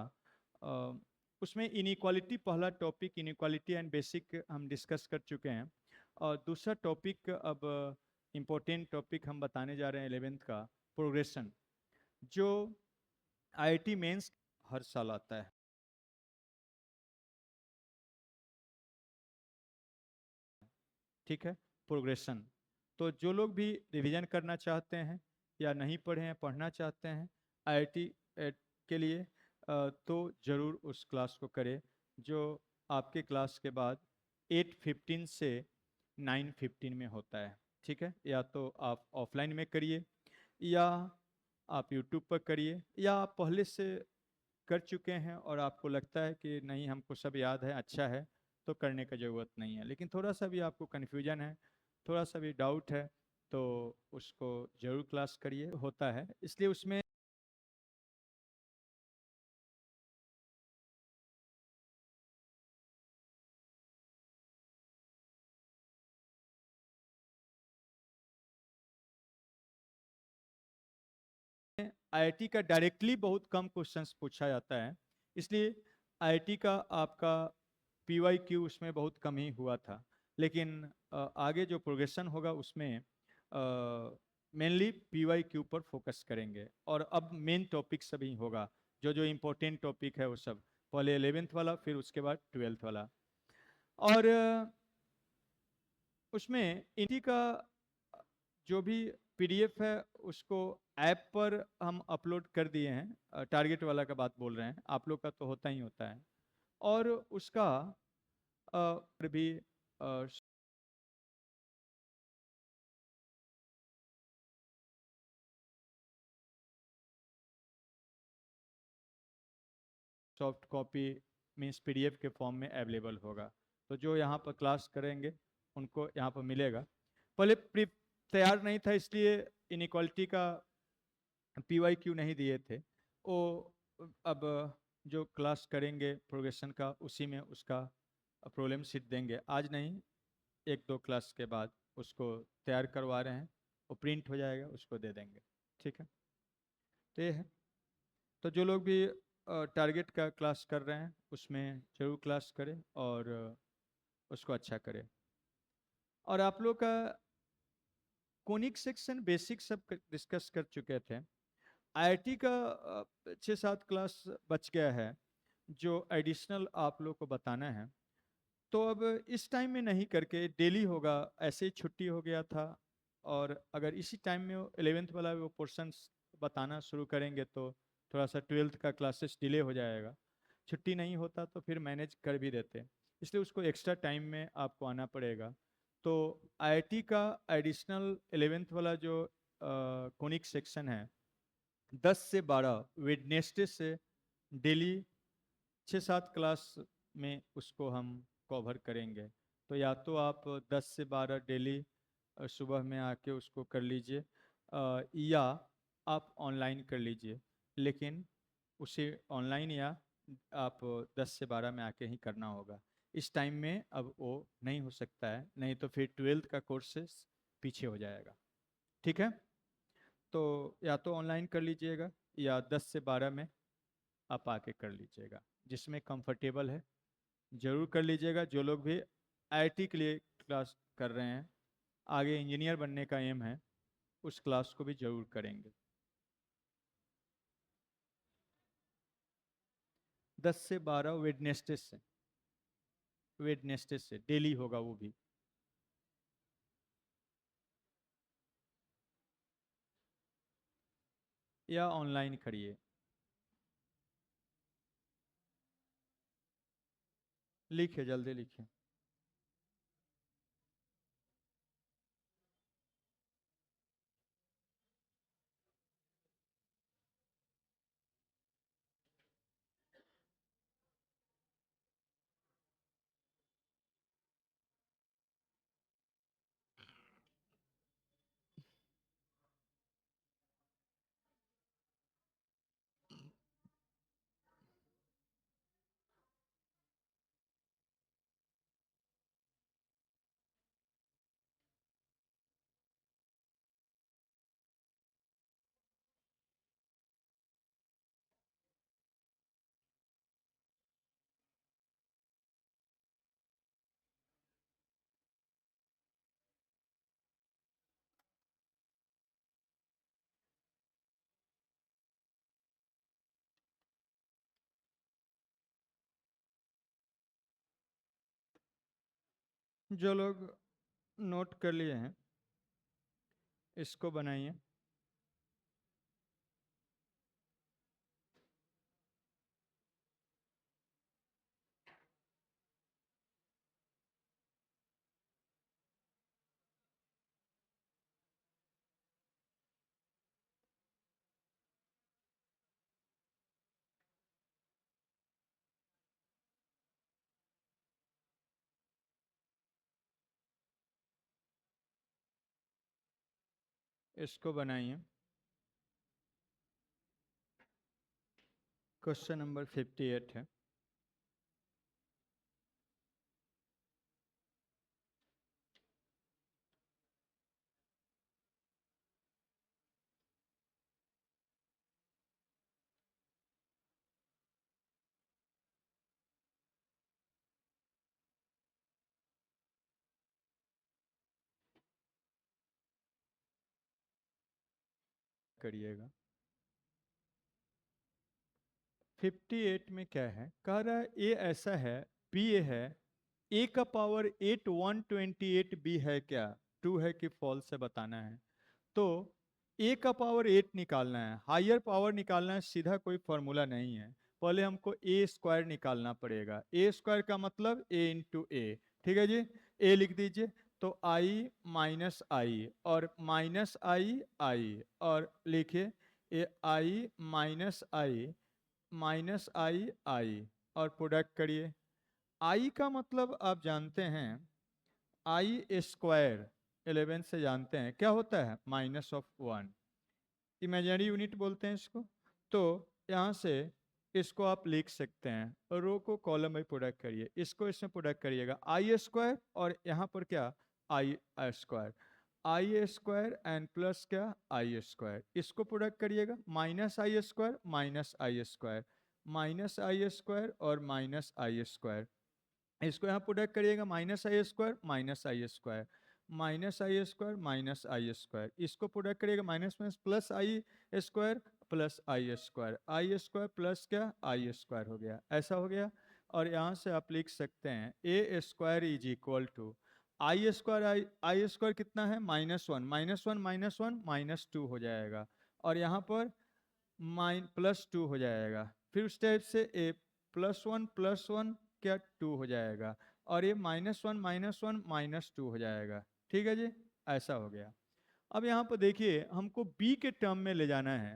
Speaker 1: अ, उसमें इनइक्वालिटी, पहला टॉपिक इनइक्वालिटी एंड बेसिक हम डिस्कस कर चुके हैं, और दूसरा टॉपिक अब इम्पोर्टेंट टॉपिक हम बताने जा रहे हैं 11th का, प्रोग्रेशन, जो आईआईटी मेंस हर साल आता है। ठीक है, प्रोग्रेशन। तो जो लोग भी रिवीजन करना चाहते हैं या नहीं पढ़े हैं, पढ़ना चाहते हैं आईआईटी के लिए, तो ज़रूर उस क्लास को करें जो आपके क्लास के बाद 8:15 से 9:15 में होता है। ठीक है, या तो आप ऑफलाइन में करिए, या आप यूट्यूब पर करिए, या आप पहले से कर चुके हैं और आपको लगता है कि नहीं हमको सब याद है, अच्छा है, तो करने का ज़रूरत नहीं है। लेकिन थोड़ा सा भी आपको कन्फ्यूजन है, थोड़ा सा भी डाउट है, तो उसको ज़रूर क्लास करिए, होता है। इसलिए उसमें आईआईटी का डायरेक्टली बहुत कम क्वेश्चंस पूछा जाता है, इसलिए आईआईटी का आपका पीवाईक्यू उसमें बहुत कम ही हुआ था। लेकिन आगे जो प्रोग्रेशन होगा उसमें मेनली पीवाईक्यू पर फोकस करेंगे, और अब मेन टॉपिक सभी होगा, जो जो इम्पोर्टेंट टॉपिक है वो सब, पहले 11th वाला फिर उसके बाद 12th वाला। और उसमें इनकी का जो भी पीडीएफ है उसको ऐप पर हम अपलोड कर दिए हैं। टारगेट वाला का बात बोल रहे हैं, आप लोग का तो होता ही होता है। और उसका भी सॉफ्ट कॉपी मीन्स पीडीएफ के फॉर्म में अवेलेबल होगा। तो जो यहाँ पर क्लास करेंगे उनको यहाँ पर मिलेगा। पहले प्री तैयार नहीं था, इसलिए इनइक्वालिटी का पीवाईक्यू नहीं दिए थे वो। अब जो क्लास करेंगे प्रोग्रेशन का उसी में उसका प्रॉब्लम शीट देंगे, आज नहीं, एक दो क्लास के बाद उसको तैयार करवा रहे हैं, वो प्रिंट हो जाएगा, उसको दे देंगे। ठीक है, तो ये है। तो जो लोग भी टारगेट का क्लास कर रहे हैं उसमें जरूर क्लास करें, और उसको अच्छा करें। और आप लोग का कोनिक सेक्शन बेसिक सब डिस्कस कर चुके थे। आईआईटी का 6-7 क्लास बच गया है जो एडिशनल आप लोग को बताना है। तो अब इस टाइम में नहीं करके डेली होगा, ऐसे ही छुट्टी हो गया था। और अगर इसी टाइम में 11th वाला वो पोर्शंस बताना शुरू करेंगे तो थोड़ा सा 12th का क्लासेस डिले हो जाएगा। छुट्टी नहीं होता तो फिर मैनेज कर भी देते, इसलिए उसको एक्स्ट्रा टाइम में आपको आना पड़ेगा। तो आईआईटी का एडिशनल 11th वाला जो कोनिक सेक्शन है 10 से 12 वेडनेसडे से डेली 6-7 क्लास में उसको हम कवर करेंगे। तो या तो आप 10 से 12 डेली सुबह में आके उसको कर लीजिए, या आप ऑनलाइन कर लीजिए। लेकिन उसे ऑनलाइन या आप 10 से 12 में आके ही करना होगा। इस टाइम में अब वो नहीं हो सकता है, नहीं तो फिर 12th का कोर्सेस पीछे हो जाएगा। ठीक है, तो या तो ऑनलाइन कर लीजिएगा या 10 से 12 में आप आके कर लीजिएगा, जिसमें कंफर्टेबल है जरूर कर लीजिएगा। जो लोग भी आईआईटी के लिए क्लास कर रहे हैं, आगे इंजीनियर बनने का एम है, उस क्लास को भी जरूर करेंगे। 10 से 12 वेडनेसडे से डेली होगा वो भी। या ऑनलाइन करिए, लिखिए जल्दी लिखिए। जो लोग नोट कर लिए हैं इसको बनाइए। इसको बनाइए। क्वेश्चन नंबर 58 है। करिएगा। 58 में क्या है, कह रहा है ए ऐसा है, बी ए है, ए का पावर 8 128 बी है क्या, ट्रू है कि फॉल्स है बताना है। तो ए का पावर 8 निकालना है, हायर पावर निकालना है, सीधा कोई फॉर्मूला नहीं है। पहले हमको ए स्क्वायर निकालना पड़ेगा। ए स्क्वायर का मतलब ए इंटू ए। ठीक है जी, ए लिख दीजिए। तो आई माइनस आई और माइनस आई आई, और लिखिए ए आई माइनस आई आई, और प्रोडक्ट करिए। आई का मतलब आप जानते हैं, आई स्क्वायर 11 से जानते हैं क्या होता है, -1, इमेजिनरी यूनिट बोलते हैं इसको। तो यहाँ से इसको आप लिख सकते हैं, रो को कॉलम में प्रोडक्ट करिए, इसको इसमें प्रोडक्ट करिएगा, आई स्क्वायर और यहाँ पर क्या, I square, I square and plus क्या, आई स्क्वायर, इसको प्रोडक्ट करिएगा, minus I square minus I square, minus I square और माइनस आई स्क्वायर, इसको यहाँ प्रोडक्ट करिएगा, minus I square minus I square, minus I square minus I square, इसको product करिएगा minus minus plus I square plus I square plus क्या I square हो गया, ऐसा हो गया। और यहाँ से आप लिख सकते हैं A square is equal to I square, I square कितना है माइनस वन, माइनस टू हो जाएगा, और यहाँ पर प्लस टू हो जाएगा। फिर उस टाइप से ए प्लस वन क्या टू हो जाएगा, और ये माइनस वन माइनस टू हो जाएगा। ठीक है जी, ऐसा हो गया। अब यहाँ पर देखिए हमको बी के टर्म में ले जाना है।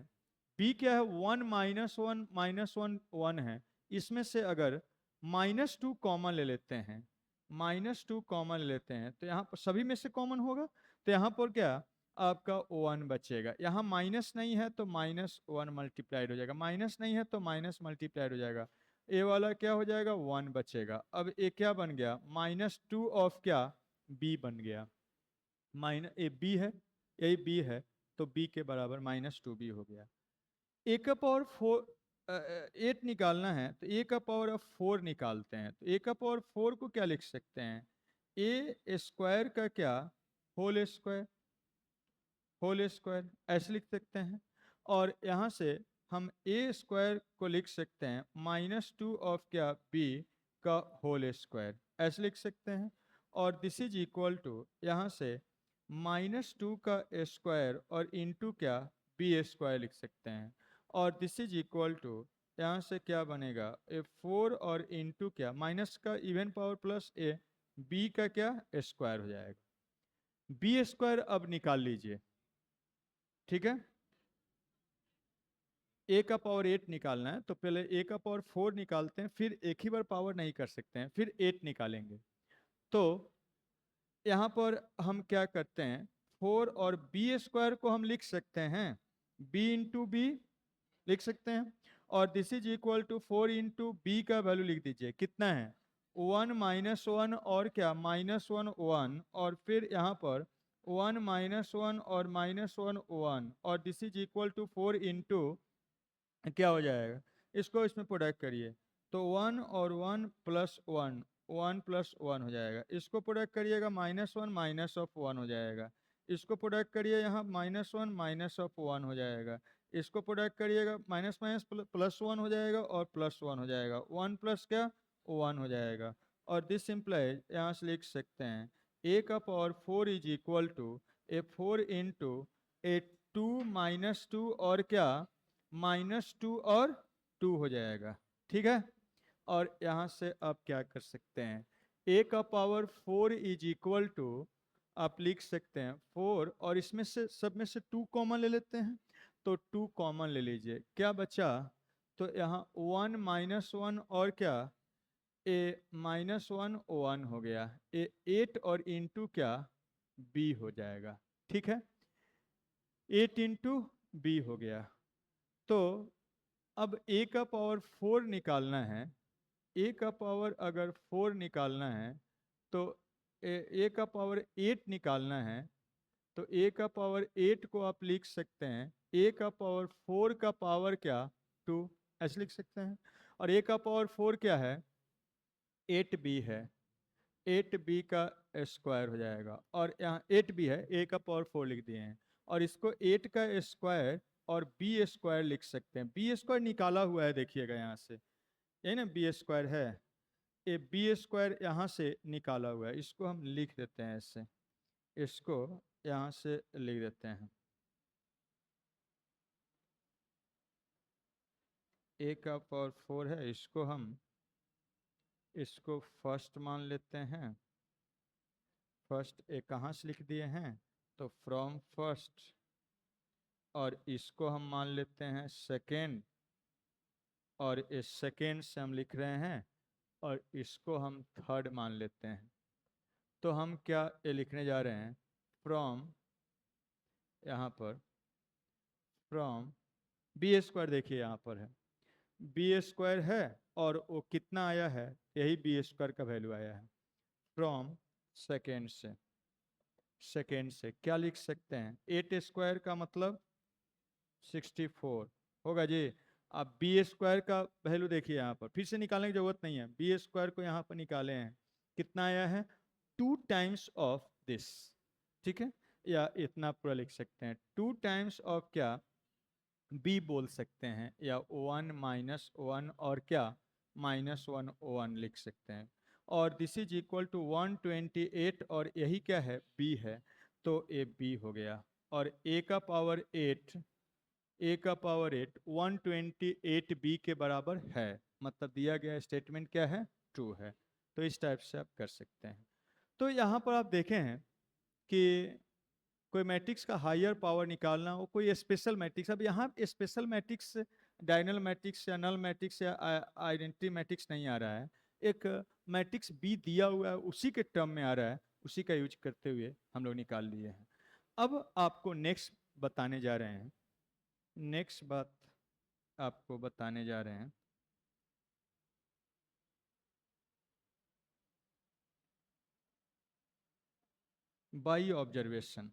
Speaker 1: बी क्या है, वन माइनस वन है, इसमें से अगर माइनस टू कॉमन ले लेते हैं, तो यहाँ पर सभी में से कॉमन होगा, तो यहाँ पर क्या आपका वन बचेगा। यहाँ माइनस नहीं है तो माइनस वन मल्टीप्लाइड हो जाएगा, माइनस नहीं है तो माइनस मल्टीप्लाइड हो जाएगा, ए वाला क्या हो जाएगा वन बचेगा। अब ए क्या बन गया माइनस टू ऑफ क्या बी बन गया, माइनस ए बी है, यही बी है, तो बी के बराबर माइनस टू बी हो गया। ए का पावर फोर 8 निकालना है तो ए का पावर ऑफ 4 निकालते हैं, तो ए का पावर 4 को क्या लिख सकते हैं, ए स्क्वायर का क्या होल स्क्वायर ऐसे लिख सकते हैं। और यहाँ से हम ए स्क्वायर को लिख सकते हैं माइनस टू ऑफ क्या बी का होल स्क्वायर ऐसे लिख सकते हैं। और दिस इज इक्वल टू यहाँ से माइनस टू का स्क्वायर और इंटू क्या बी स्क्वायर लिख सकते हैं। और दिस इज इक्वल टू यहाँ से क्या बनेगा ए 4 और इंटू क्या माइनस का even power plus A B का क्या स्क्वायर हो जाएगा। बी स्क्वायर अब निकाल लीजिए, ठीक है। ए का पावर 8 निकालना है तो पहले ए का पावर 4 निकालते हैं, फिर एक ही बार पावर नहीं कर सकते हैं, फिर 8 निकालेंगे। तो यहाँ पर हम क्या करते हैं 4 और बी स्क्वायर को हम लिख सकते हैं बी इंटू बी लिख सकते हैं, और this is equal to 4 into B का वैल्यू लिख दीजिए कितना है 1 माइनस वन और क्या माइनस वन, और फिर यहाँ पर 1 माइनस वन और माइनस वन, और this is equal to 4 into क्या हो जाएगा, इसको इसमें प्रोडक्ट करिए तो 1 और 1 प्लस वन, 1 प्लस वन हो जाएगा, इसको प्रोडक्ट करिएगा minus one minus of one हो जाएगा, इसको प्रोडक्ट करिए यहाँ minus one minus of one हो जाएगा, इसको प्रोडक्ट करिएगा माइनस माइनस प्लस वन हो जाएगा और प्लस वन हो जाएगा, वन प्लस क्या वन हो जाएगा। और दिस इम्प्लाइज यहाँ से लिख सकते हैं ए का power 4 is equal to A 4 into A 2 minus two और क्या माइनस टू और टू हो जाएगा, ठीक है। और यहाँ से आप क्या कर सकते हैं ए का पावर 4 इज इक्वल टू आप लिख सकते हैं 4 और इसमें से सब में से 2 कॉमन ले लेते हैं, तो 2 कॉमन ले लीजिए, क्या बचा तो यहाँ 1 माइनस वन और क्या ए माइनस वन हो गया, ए 8 और इंटू क्या बी हो जाएगा, ठीक है, 8 इंटू बी हो गया। तो अब ए का पावर 4 निकालना है, ए का पावर अगर 4 निकालना है तो ए का पावर 8 निकालना है, तो ए का पावर 8 को आप लिख सकते हैं ए का पावर 4 का पावर क्या 2 ऐसे लिख सकते हैं, और ए का पावर 4 क्या है 8b है, 8b का स्क्वायर हो जाएगा, और यहाँ 8b है ए का पावर 4 लिख दिए हैं, और इसको 8 का स्क्वायर और बी स्क्वायर लिख सकते हैं, बी स्क्वायर निकाला हुआ है देखिएगा यहाँ से, यही ना बी स्क्वायर है, ए बी स्क्वायर यहाँ से निकाला हुआ है, इसको हम लिख देते हैं ऐसे, इसको यहाँ से लिख देते हैं ए का पावर 4 है, इसको फर्स्ट मान लेते हैं, फर्स्ट ए कहाँ से लिख दिए हैं तो फ्रॉम फर्स्ट, और इसको हम मान लेते हैं सेकेंड, और इस सेकेंड से हम लिख रहे हैं, और इसको हम थर्ड मान लेते हैं। तो हम क्या ये लिखने जा रहे हैं फ्रॉम, यहाँ पर फ्रॉम बी स्क्वायर देखिए यहाँ पर है बी स्क्वायर है, और वो कितना आया है यही बी स्क्वायर का वैल्यू आया है, फ्रॉम सेकेंड से क्या लिख सकते हैं 8 स्क्वायर का मतलब 64 होगा जी। अब बी स्क्वायर का वैल्यू देखिए यहाँ पर, फिर से निकालने की जरूरत नहीं है, बी स्क्वायर को यहाँ पर निकाले हैं, कितना आया है 2 टाइम्स ऑफ दिस, ठीक है, या इतना पूरा लिख सकते हैं 2 टाइम्स ऑफ क्या बी बोल सकते हैं, या 1 माइनस 1 और क्या -1 1 लिख सकते हैं। और दिस इज इक्वल टू 128 और यही क्या है बी है, तो ए बी हो गया। और ए का पावर 8 128 बी के बराबर है, मतलब दिया गया स्टेटमेंट क्या है ट्रू है। तो इस टाइप से आप कर सकते हैं। तो यहाँ पर आप देखें हैं कि कोई मैट्रिक्स का हायर पावर निकालना हो, कोई स्पेशल मैट्रिक्स, अब यहाँ स्पेशल मैट्रिक्स डायनल मैट्रिक्स या नल मैट्रिक्स या आइडेंटिटी मैट्रिक्स नहीं आ रहा है, एक मैट्रिक्स बी दिया हुआ है उसी के टर्म में आ रहा है, उसी का यूज करते हुए हम लोग निकाल लिए हैं। अब आपको नेक्स्ट बताने जा रहे हैं, नेक्स्ट बात आपको बताने जा रहे हैं, by observation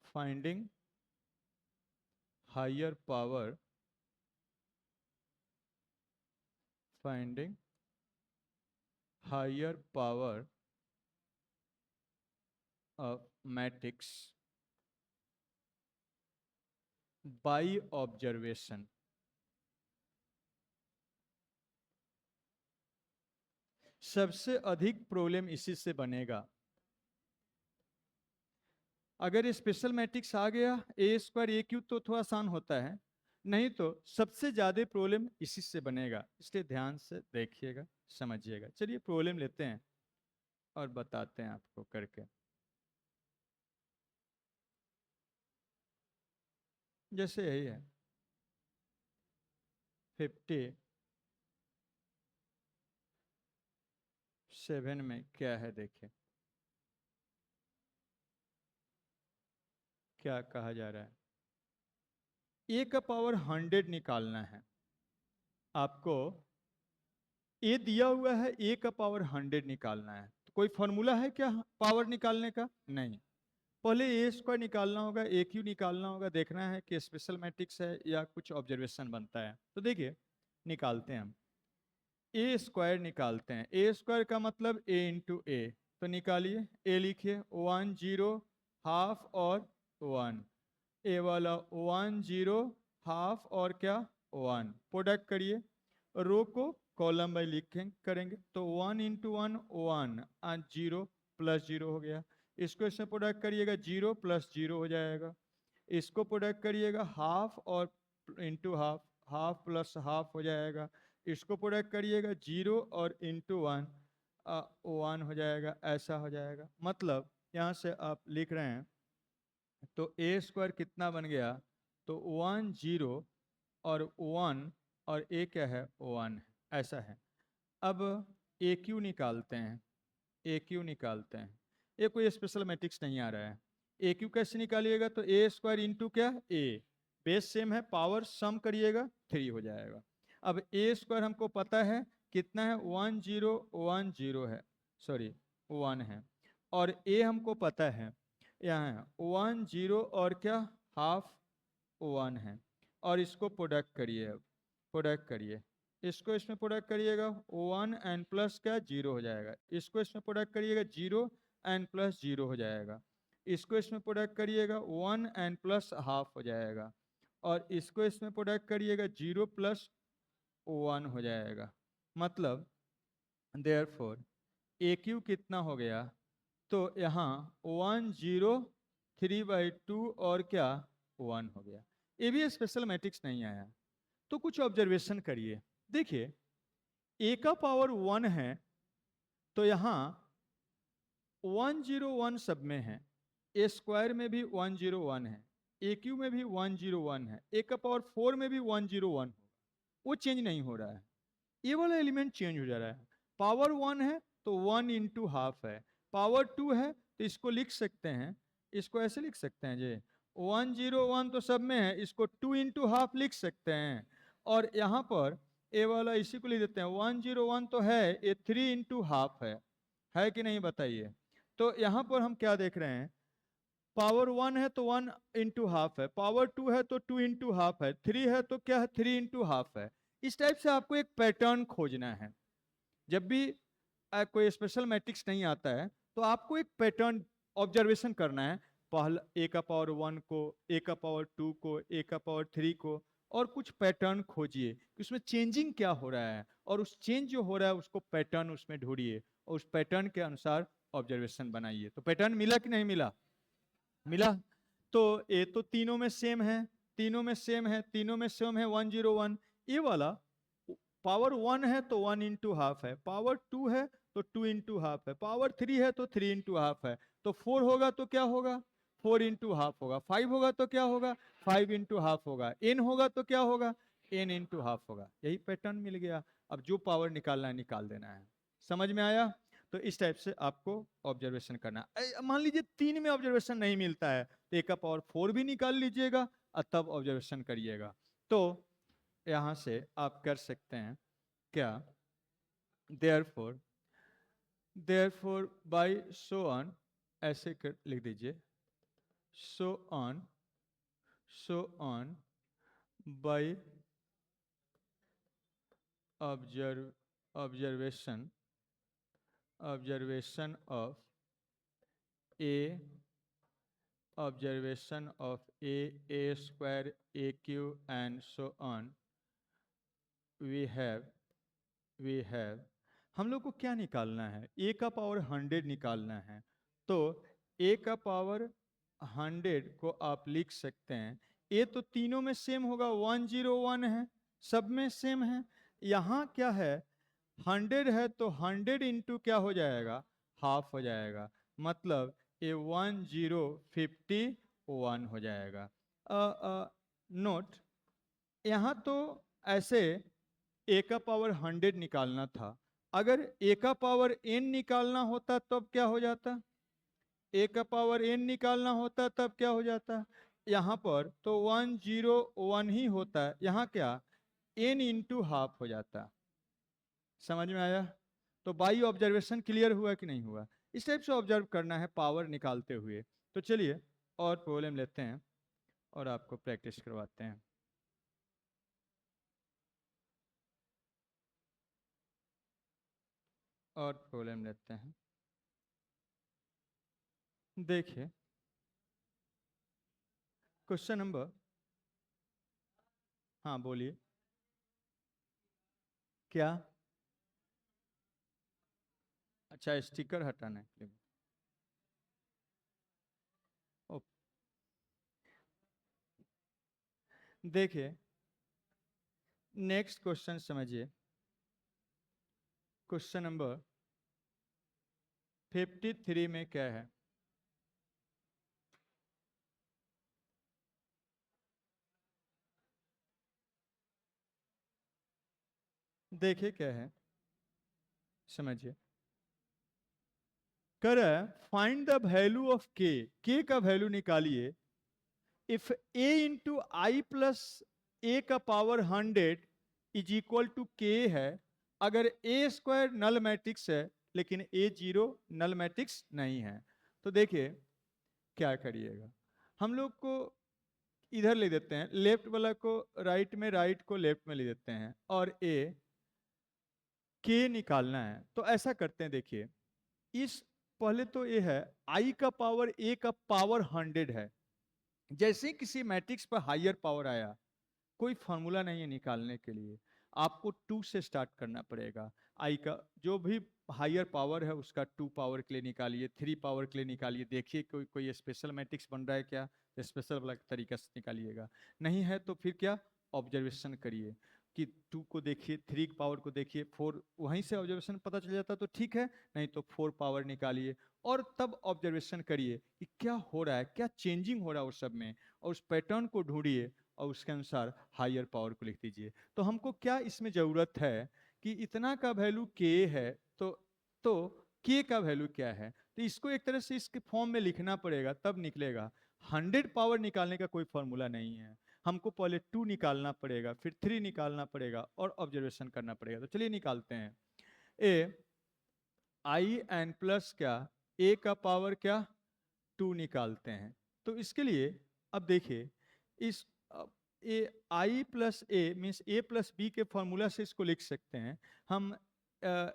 Speaker 1: finding higher power, finding higher power of matrix by observation. सबसे अधिक प्रॉब्लम इसी से बनेगा। अगर स्पेशल मैट्रिक्स आ गया ए स्क्वायर ए क्यूब तो थोड़ा आसान होता है, नहीं तो सबसे ज्यादा प्रॉब्लम इसी से बनेगा, इसलिए ध्यान से देखिएगा समझिएगा। चलिए प्रॉब्लम लेते हैं और बताते हैं आपको करके। जैसे यही है 57 में क्या है, देखिए क्या कहा जा रहा है। ए का पावर 100 निकालना है आपको, ए दिया हुआ है ए का पावर 100 निकालना है, तो कोई फॉर्मूला है क्या पावर निकालने का? नहीं। पहले ए स्क्वायर निकालना होगा, ए क्यू निकालना होगा, देखना है कि स्पेशल मैट्रिक्स है या कुछ ऑब्जर्वेशन बनता है। तो देखिए निकालते हैं हम, ए स्क्वायर निकालते हैं। ए स्क्वायर का मतलब ए इंटू ए, तो निकालिए। ए लिखिए 1 0 हाफ और 1, ए वाला 1 0 हाफ और क्या 1, प्रोडक्ट करिए। रो को कॉलम बाई लिखें करेंगे, तो 1 इंटू 1 1 और 0 प्लस 0 हो गया। इसको इसमें प्रोडक्ट करिएगा 0 प्लस 0 हो जाएगा। इसको प्रोडक्ट करिएगा हाफ और into half, half plus half हो जाएगा। इसको प्रोडक्ट करिएगा 0 और इंटू 1 1 हो जाएगा, ऐसा हो जाएगा। मतलब यहाँ से आप लिख रहे हैं तो ए स्क्वायर कितना बन गया, तो 1 0 और 1 और ए क्या है 1 है, ऐसा है। अब ए क्यू निकालते हैं, ए क्यू निकालते हैं। ये कोई स्पेशल मैट्रिक्स नहीं आ रहा है। ए क्यू कैसे निकालिएगा, तो ए स्क्वायर इंटू क्या ए, बेस सेम है, पावर सम करिएगा 3 हो जाएगा। अब ए स्क्वायर हमको पता है कितना है 1 0 1 0 है, सॉरी 1 है, और ए हमको पता है यहाँ 1 0 और क्या हाफ 1 है। और इसको प्रोडक्ट करिए, अब प्रोडक्ट करिए, इसको इसमें प्रोडक्ट करिएगा 1 एन प्लस क्या 0 हो जाएगा। इसको इसमें प्रोडक्ट करिएगा 0 एन प्लस 0 हो जाएगा। इसको इसमें प्रोडक्ट करिएगा 1 एन प्लस हाफ हो जाएगा। और इसको इसमें प्रोडक्ट करिएगा 0 प्लस 1 हो जाएगा। मतलब देयरफॉर ए क्यू कितना हो गया, तो यहाँ 1 0 3/2 और क्या 1 हो गया। ये भी स्पेशल मैट्रिक्स नहीं आया। तो कुछ ऑब्जर्वेशन करिए, देखिए ए का पावर 1 है, तो यहाँ 1 0 1 सब में है, ए स्क्वायर में भी 1 0 1 है, ए क्यू में भी 1 0 1 है, ए का पावर 4 में भी 1 0 1 होगा, वो चेंज नहीं हो रहा है। ये वाला एलिमेंट चेंज हो जा रहा है। पावर 1 है तो 1 इंटू हाफ है, पावर 2 है तो इसको लिख सकते हैं, इसको ऐसे लिख सकते हैं जी 1 0 1 तो सब में है, इसको 2 इंटू हाफ लिख सकते हैं। और यहाँ पर ए वाला इसी को लिख देते हैं 1 0 1 तो है, ये 3 इंटू हाफ है कि नहीं बताइए। तो यहाँ पर हम क्या देख रहे हैं, पावर 1 है तो 1 इंटू हाफ है, पावर 2 है तो 2 इंटू हाफ है, 3 है तो क्या है 3 इंटू हाफ है। इस टाइप से आपको एक पैटर्न खोजना है। जब भी कोई स्पेशल मैट्रिक्स नहीं आता है तो आपको एक पैटर्न ऑब्जर्वेशन करना है, पहला ए का पावर 1 को, ए का पावर 2 को, ए का पावर 3 को, और कुछ पैटर्न खोजिए कि उसमें चेंजिंग क्या हो रहा है, और उस चेंज जो हो रहा है उसको पैटर्न उसमें ढूंढिए और उस पैटर्न के अनुसार ऑब्जर्वेशन बनाइए। तो पैटर्न मिला कि नहीं मिला? मिला। तो ये तो तीनों में सेम है, तीनों में सेम है, तीनों में सेम है 101। ये वाला पावर 1 है तो 1 इंटू हाफ है, पावर 2 है तो 2 इंटू हाफ है, पावर 3 है तो 3 इंटू हाफ है। तो 4 होगा तो क्या होगा? 4 इंटू हाफ होगा। 5 होगा तो क्या होगा? 5 इंटू हाफ होगा। n होगा तो क्या होगा? n इंटू हाफ होगा। यही पैटर्न मिल गया। अब जो पावर निकालना है निकाल देना है। समझ में आया? तो इस टाइप से आपको ऑब्जर्वेशन करना। मान लीजिए 3 में ऑब्जर्वेशन नहीं मिलता है तो एक का पावर 4 भी निकाल लीजिएगा और तब ऑब्जर्वेशन करिएगा। तो यहां से आप कर सकते हैं क्या? Therefore, therefore by so on, ऐसे कर लिख दीजिए, so on by observation observation of A, observation of a square, a cube and so on, we have हम लोग को क्या निकालना है? a का पावर 100 निकालना है। तो a का पावर 100 को आप लिख सकते हैं, a तो तीनों में सेम होगा, 101 है, सब में सेम है। यहाँ क्या है? 100 है तो 100 इंटू क्या हो जाएगा? हाफ हो जाएगा, मतलब ये 1051 हो जाएगा। नोट, यहाँ तो ऐसे a का पावर 100 निकालना था, अगर a का पावर n निकालना होता तब क्या हो जाता? a का पावर n निकालना होता तब क्या हो जाता? यहाँ पर तो 101 ही होता है, यहाँ क्या n इंटू हाफ हो जाता। समझ में आया? तो बाई ऑब्जर्वेशन क्लियर हुआ कि नहीं हुआ? इस टाइप से ऑब्जर्व करना है पावर निकालते हुए। तो चलिए और प्रॉब्लम लेते हैं और आपको प्रैक्टिस करवाते हैं। और प्रॉब्लम लेते हैं। देखिए क्वेश्चन नंबर, हाँ बोलिए क्या? अच्छा, स्टिकर हटाना है। देखिए नेक्स्ट क्वेश्चन समझिए, क्वेश्चन नंबर 53 में क्या है? देखिए क्या है, समझिए। कर फाइंड द वैल्यू ऑफ के का वैल्यू निकालिए if a into I plus A का पावर 100 इज इक्वल टू के है, अगर a स्क्वायर नल मैट्रिक्स है लेकिन a जीरो नल मैट्रिक्स नहीं है। तो देखिए क्या करिएगा, हम लोग को इधर ले देते हैं, लेफ्ट वाला को राइट में, राइट को लेफ्ट में ले देते हैं और a के निकालना है। तो ऐसा करते हैं, देखिए इस पहले तो ये है i का पावर a का पावर 100 है। जैसे किसी मैट्रिक्स पर हायर पावर आया, कोई फॉर्मूला नहीं है निकालने के लिए, आपको 2 से स्टार्ट करना पड़ेगा। आई का जो भी हायर पावर है उसका 2 पावर के लिए निकालिए, 3 पावर के लिए निकालिए, देखिए कोई कोई स्पेशल मैट्रिक्स बन रहा है क्या, स्पेशल वाला तरीका से निकालिएगा। नहीं है तो फिर क्या, ऑब्जर्वेशन करिए कि 2 को देखिए, 3 पावर को देखिए, 4 वहीं से ऑब्जर्वेशन पता चल जाता तो ठीक है, नहीं तो 4 पावर निकालिए और तब ऑब्जर्वेशन करिए कि क्या हो रहा है, क्या चेंजिंग हो रहा है उस सब में, और उस पैटर्न को ढूंढिए और उसके अनुसार हायर पावर को लिख दीजिए। तो हमको क्या इसमें ज़रूरत है कि इतना का वैल्यू के है, तो के का वैल्यू क्या है, तो इसको एक तरह से इसके फॉर्म में लिखना पड़ेगा तब निकलेगा। 100 पावर निकालने का कोई फॉर्मूला नहीं है, हमको पहले 2 निकालना पड़ेगा, फिर 3 निकालना पड़ेगा और ऑब्जर्वेशन करना पड़ेगा। तो चलिए निकालते हैं। ए आई एन प्लस क्या, ए का पावर क्या 2 निकालते हैं। तो इसके लिए अब देखिए इस ए आई प्लस ए मीन्स ए प्लस बी के फॉर्मूला से इसको लिख सकते हैं हम।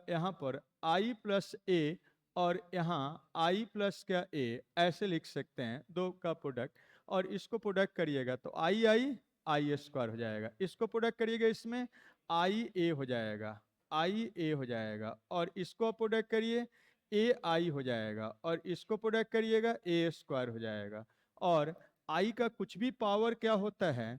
Speaker 1: यहाँ पर आई प्लस ए और यहाँ i प्लस क्या a ऐसे लिख सकते हैं, दो का प्रोडक्ट, और इसको प्रोडक्ट करिएगा तो आई स्क्वायर हो जाएगा। इसको प्रोडक्ट करिएगा इसमें आई ए हो जाएगा, आई ए हो जाएगा, और इसको प्रोडक्ट करिए ए आई हो जाएगा, और इसको प्रोडक्ट करिएगा ए स्क्वायर हो जाएगा। और आई का कुछ भी पावर क्या होता है,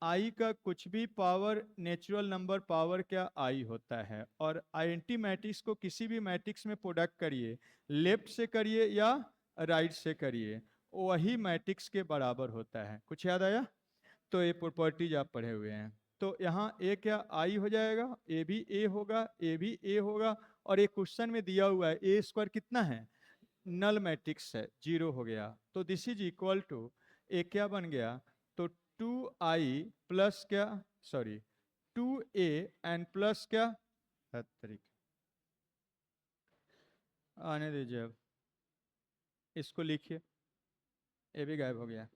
Speaker 1: आई का कुछ भी पावर नेचुरल नंबर पावर क्या आई होता है। और आइडेंटिटी मैट्रिक्स को किसी भी मैट्रिक्स में प्रोडक्ट करिए, लेफ्ट से करिए या राइट से करिए, वही मैट्रिक्स के बराबर होता है। कुछ याद आया? तो ये प्रॉपर्टीज आप पढ़े हुए हैं। तो यहाँ ए क्या आई हो जाएगा, ए भी ए होगा, ए भी ए होगा, और एक क्वेश्चन में दिया हुआ है ए स्क्वायर कितना है, नल मैट्रिक्स है, 0 हो गया। तो दिस इज इक्वल टू ए क्या बन गया, तो 2i प्लस क्या, सॉरी 2a एन प्लस क्या, तरीके आने दीजिए, अब इसको लिखिए, ए भी गायब हो गया।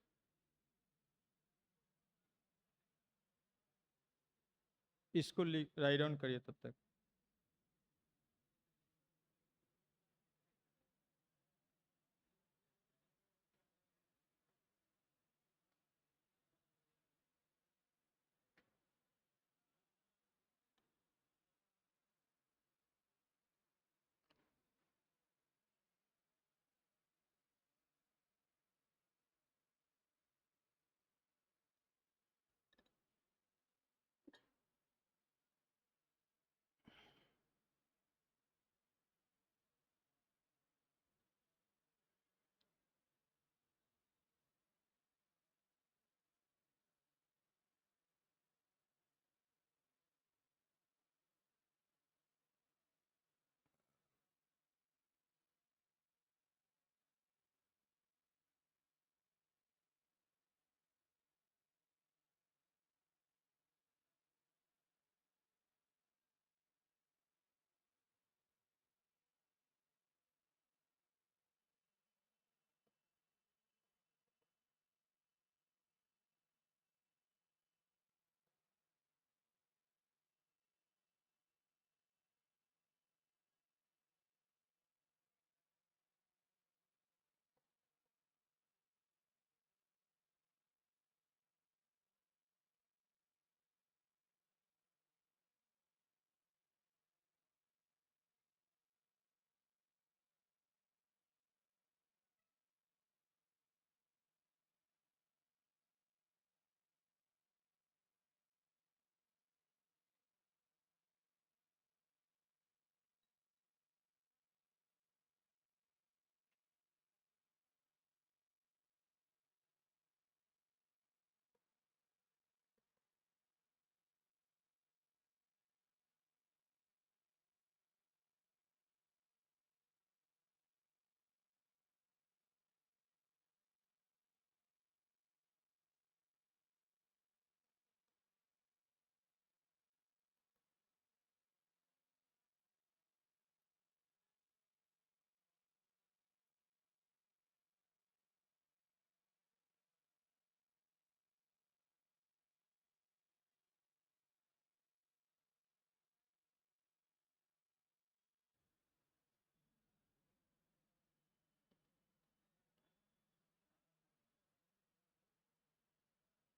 Speaker 1: इसको राइट डाउन करिए तब तक।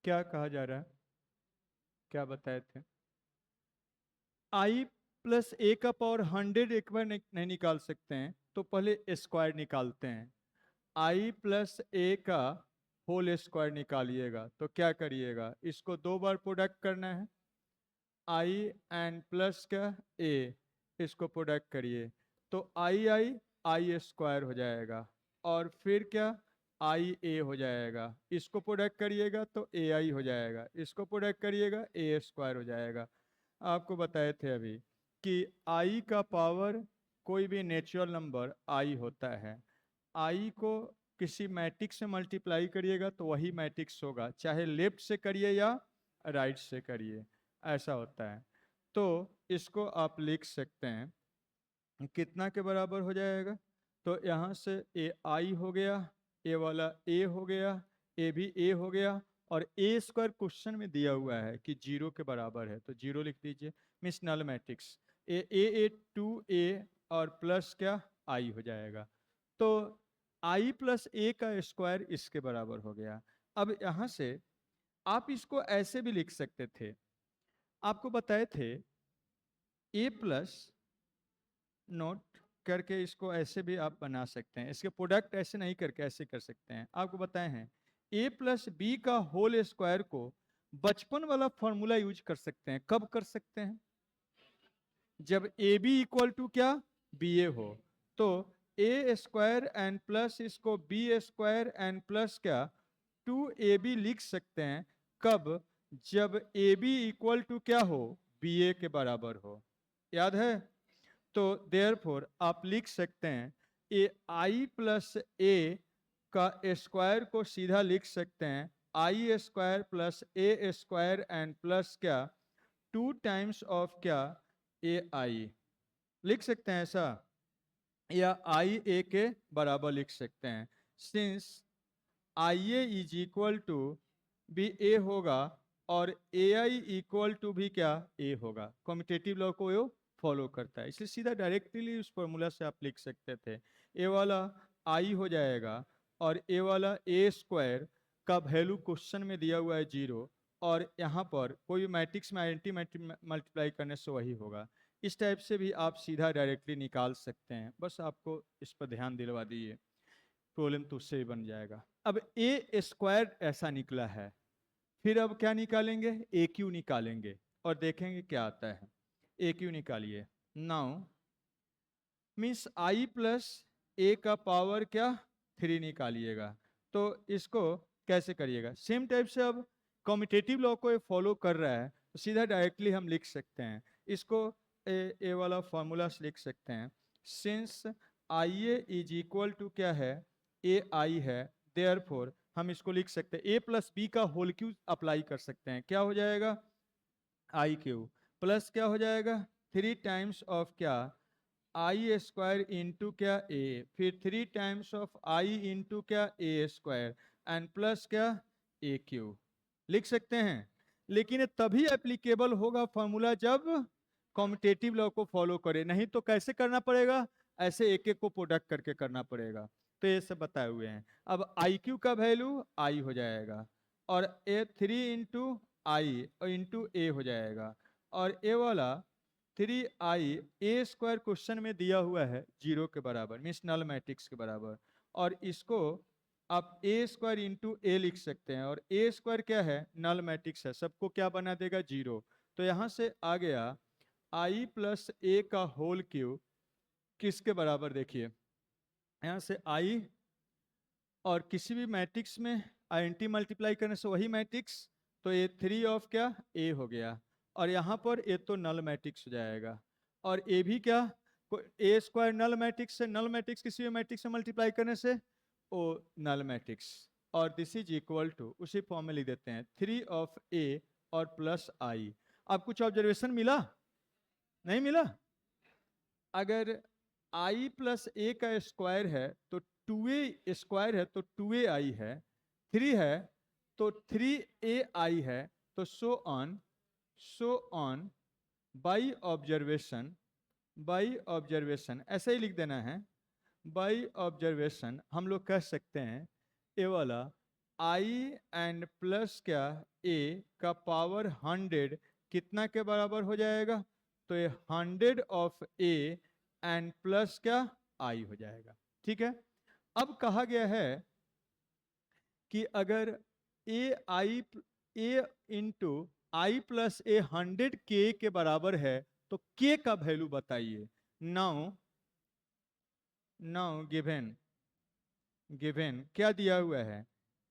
Speaker 1: क्या कहा जा रहा है, क्या बताए थे? आई प्लस ए का पावर 100 एक बार नहीं निकाल सकते हैं, तो पहले स्क्वायर निकालते हैं। आई प्लस ए का होल स्क्वायर निकालिएगा तो क्या करिएगा, इसको दो बार प्रोडक्ट करना है, आई एन प्लस क्या ए, इसको प्रोडक्ट करिए तो आई आई आई स्क्वायर हो जाएगा, और फिर क्या आई ए हो जाएगा, इसको प्रोडक्ट करिएगा तो ए आई हो जाएगा, इसको प्रोडक्ट करिएगा ए स्क्वायर हो जाएगा। आपको बताए थे अभी कि आई का पावर कोई भी नेचुरल नंबर आई होता है, आई को किसी मैट्रिक्स से मल्टीप्लाई करिएगा तो वही मैट्रिक्स होगा, चाहे लेफ्ट से करिए या राइट से करिए, ऐसा होता है। तो इसको आप लिख सकते हैं कितना के बराबर हो जाएगा, तो यहाँ से ए आई हो गया, ए वाला ए हो गया, ए भी ए हो गया, और ए स्क्वायर क्वेश्चन में दिया हुआ है कि 0 के बराबर है तो 0 लिख दीजिए, मिस नल मैट्रिक्स ए ए ए 2 ए और प्लस क्या आई हो जाएगा। तो आई प्लस ए का स्क्वायर इसके बराबर हो गया। अब यहाँ से आप इसको ऐसे भी लिख सकते थे, आपको बताए थे ए प्लस नोट करके इसको ऐसे भी आप बना सकते हैं, इसके प्रोडक्ट ऐसे नहीं करके ऐसे कर सकते हैं। आपको बताए हैं ए प्लस बी का होल स्क्वायर को बचपन वाला फॉर्मूला यूज कर सकते हैं। कब कर सकते हैं? जब ए बी इक्वल टू क्या, बी ए हो। तो ए स्क्वायर एंड प्लस इसको बी स्क्वायर एंड प्लस क्या, 2ab लिख सकते हैं। कब? जब ए बी इक्वल टू क्या हो, बी ए के बराबर हो। याद है? तो देयरफॉर आप लिख सकते हैं ए आई प्लस ए का स्क्वायर को सीधा लिख सकते हैं I square plus A square and plus क्या, 2 टाइम्स ऑफ क्या, ए आई। लिख सकते हैं ऐसा, या आई ए के बराबर लिख सकते हैं। Since I A is equal to भी ए होगा और ए आई इक्वल टू भी क्या, ए होगा। कम्यूटेटिव लॉ को यो फॉलो करता है, इसलिए सीधा डायरेक्टली उस फॉर्मूला से आप लिख सकते थे। ए वाला आई हो जाएगा और ए वाला ए स्क्वायर का वैल्यू क्वेश्चन में दिया हुआ है 0, और यहाँ पर कोई मैट्रिक्स में आइडेंटिटी मल्टीप्लाई करने से वही होगा। इस टाइप से भी आप सीधा डायरेक्टली निकाल सकते हैं, बस आपको इस पर ध्यान दिलवा दीजिए, प्रॉब्लम तो उससे भी बन जाएगा। अब ए स्क्वायर ऐसा निकला है, फिर अब क्या निकालेंगे, ए क्यू निकालेंगे और देखेंगे क्या आता है। ए क्यू निकालिए। Now means I plus A का पावर क्या, 3 निकालिएगा। तो इसको कैसे करिएगा, सेम टाइप से अब कम्यूटेटिव लॉ को फॉलो कर रहा है, तो सीधा डायरेक्टली हम लिख सकते हैं इसको। ए वाला फॉर्मूला से लिख सकते हैं, since I A is equal to क्या है, ए आई है, देयरफॉर हम इसको लिख सकते हैं ए प्लस बी का होल क्यू अप्लाई कर सकते हैं। क्या हो जाएगा, आई क्यू प्लस क्या हो जाएगा, 3 टाइम्स ऑफ क्या, आई स्क्वायर इंटू क्या ए, फिर 3 टाइम्स ऑफ आई इंटू क्या, ए स्क्वायर एंड प्लस क्या, ए क्यू। लिख सकते हैं, लेकिन ये तभी एप्लीकेबल होगा फॉर्मूला जब कॉम्यूटेटिव लॉ को फॉलो करे, नहीं तो कैसे करना पड़ेगा, ऐसे एक एक को प्रोडक्ट करके करना पड़ेगा। तो ये सब बताए हुए हैं। अब आई क्यू का वैल्यू आई हो जाएगा और ए 3 इंटू आई इंटू ए हो जाएगा, और ए वाला 3i ए स्क्वायर क्वेश्चन में दिया हुआ है 0 के बराबर, मीन्स नल मैट्रिक्स के बराबर, और इसको आप ए स्क्वायर इंटू ए लिख सकते हैं, और ए स्क्वायर क्या है, नल मैट्रिक्स है, सबको क्या बना देगा, 0। तो यहाँ से आ गया आई प्लस ए का होल क्यूब किसके बराबर, देखिए यहाँ से आई और किसी भी मैट्रिक्स में आइडेंटिटी मल्टीप्लाई करने से वही मैट्रिक्स, तो ये 3 ऑफ क्या, ए हो गया, और यहाँ पर ए तो नल मैट्रिक्स हो जाएगा, और ए भी क्या, ए स्क्वायर नल मैट्रिक्स से, नल मैट्रिक्स किसी भी मैट्रिक्स से मल्टीप्लाई करने से ओ नल मैट्रिक्स, और दिस इज इक्वल टू उसी फॉर्म में लिख देते हैं 3 ऑफ ए और प्लस आई। अब कुछ ऑब्जर्वेशन मिला, नहीं मिला? अगर आई प्लस ए का स्क्वायर है तो 2a स्क्वायर है तो 2ai है, 3 है तो 3ai है, तो सो ऑन बाई ऑब्जर्वेशन ऐसे ही लिख देना है। बाई ऑब्जर्वेशन हम लोग कह सकते हैं ए वाला आई एंड प्लस क्या, ए का पावर 100 कितना के बराबर हो जाएगा, तो ये 100 ऑफ ए एंड प्लस क्या, आई हो जाएगा। ठीक है, अब कहा गया है कि अगर ए इंटू आई प्लस ए 100 के बराबर है तो के का वैल्यू बताइए। नाउ गिवन क्या दिया हुआ है,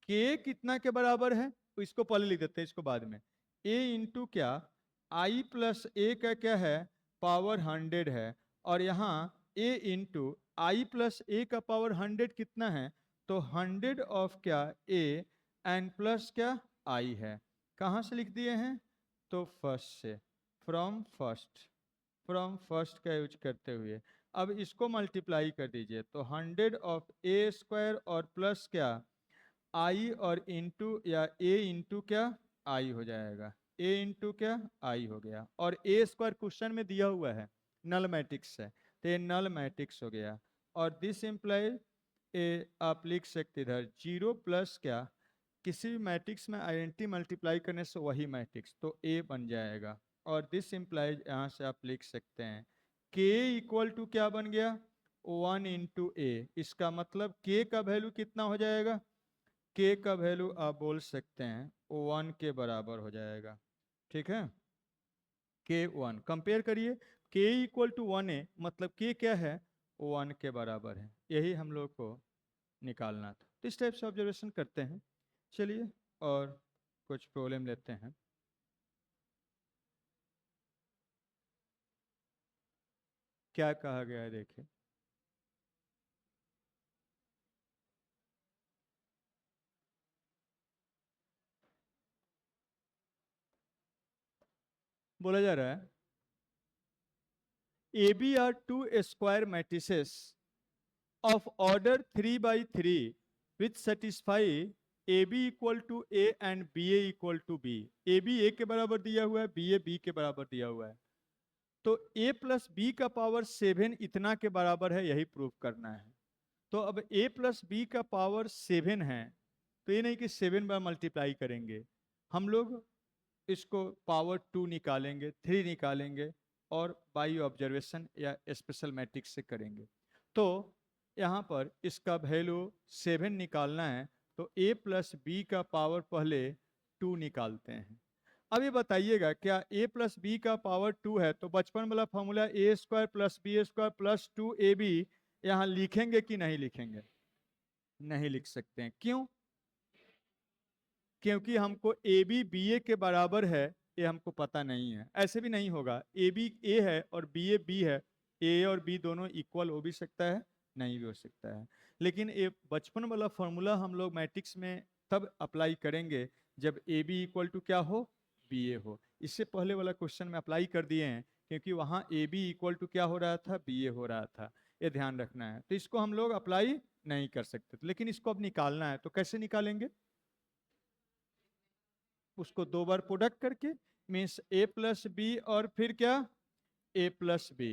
Speaker 1: के कितना के बराबर है, तो इसको पहले लिख देते हैं, इसको बाद में। ए इंटू क्या, आई प्लस ए का क्या है, पावर 100 है, और यहाँ ए इंटू आई प्लस ए का पावर 100 कितना है, तो 100 ऑफ क्या, ए एंड प्लस क्या, आई है। कहाँ से लिख दिए हैं, तो फर्स्ट से, फ्रॉम फर्स्ट का यूज करते हुए। अब इसको मल्टीप्लाई कर दीजिए, तो 100 ऑफ ए स्क्वायर और प्लस क्या, आई और इंटू या ए इंटू क्या, आई हो जाएगा, ए इंटू क्या, आई हो गया, और ए स्क्वायर क्वेश्चन में दिया हुआ है नल मैट्रिक्स है, तो ये नल मैट्रिक्स हो गया। और दिस इम्प्लाइज ए, आप लिख सकते इधर 0 प्लस क्या, किसी भी मैट्रिक्स में आइडेंटिटी मल्टीप्लाई करने से वही मैट्रिक्स, तो ए बन जाएगा। और दिस इम्प्लाइज यहाँ से आप लिख सकते हैं के इक्वल टू क्या बन गया, 1 इंटू ए। इसका मतलब के का वैल्यू कितना हो जाएगा, के का वैल्यू आप बोल सकते हैं 1 के बराबर हो जाएगा। ठीक है, के 1 कंपेयर करिए, के इक्वल टू 1 है, मतलब के क्या है, 1 के बराबर है। यही हम लोग को निकालना था। तो इस टाइप से ऑब्जर्वेशन करते हैं। चलिए और कुछ प्रॉब्लम लेते हैं। क्या कहा गया है देखिए, बोला जा रहा है A B are two square matrices of order 3 by 3 which satisfy AB equal to A and BA equal to B। AB A के बराबर दिया हुआ है, BA B के बराबर दिया हुआ है, तो A प्लस B का पावर 7 इतना के बराबर है, यही प्रूव करना है। तो अब A प्लस B का पावर 7 है, तो ये नहीं कि 7 बार मल्टीप्लाई करेंगे, हम लोग इसको पावर 2 निकालेंगे, 3 निकालेंगे और बाई ऑब्जर्वेशन या स्पेशल मैट्रिक्स से करेंगे। तो यहाँ पर इसका वैल्यू 7 निकालना है, तो a प्लस बी का पावर पहले 2 निकालते हैं। अब ये बताइएगा, क्या a प्लस बी का पावर 2 है, तो बचपन वाला formula A square plus B square plus 2ab यहाँ लिखेंगे कि नहीं लिखेंगे, नहीं लिख सकते हैं। क्यों, क्योंकि हमको ए बी बी ए के बराबर है ये हमको पता नहीं है। ऐसे भी नहीं होगा, ए बी ए है और बी ए बी है, ए और बी दोनों इक्वल हो भी सकता है, नहीं भी हो सकता है। लेकिन ये बचपन वाला फॉर्मूला हम लोग मैट्रिक्स में तब अप्लाई करेंगे जब ए बी इक्वल टू क्या हो, बी ए हो। इससे पहले वाला क्वेश्चन में अप्लाई कर दिए हैं क्योंकि वहाँ ए बी इक्वल टू क्या हो रहा था, बी ए हो रहा था, ये ध्यान रखना है। तो इसको हम लोग अप्लाई नहीं कर सकते, लेकिन इसको अब निकालना है, तो कैसे निकालेंगे, उसको 2 बार प्रोडक्ट करके, मीन्स ए प्लस बी और फिर क्या, ए प्लस बी,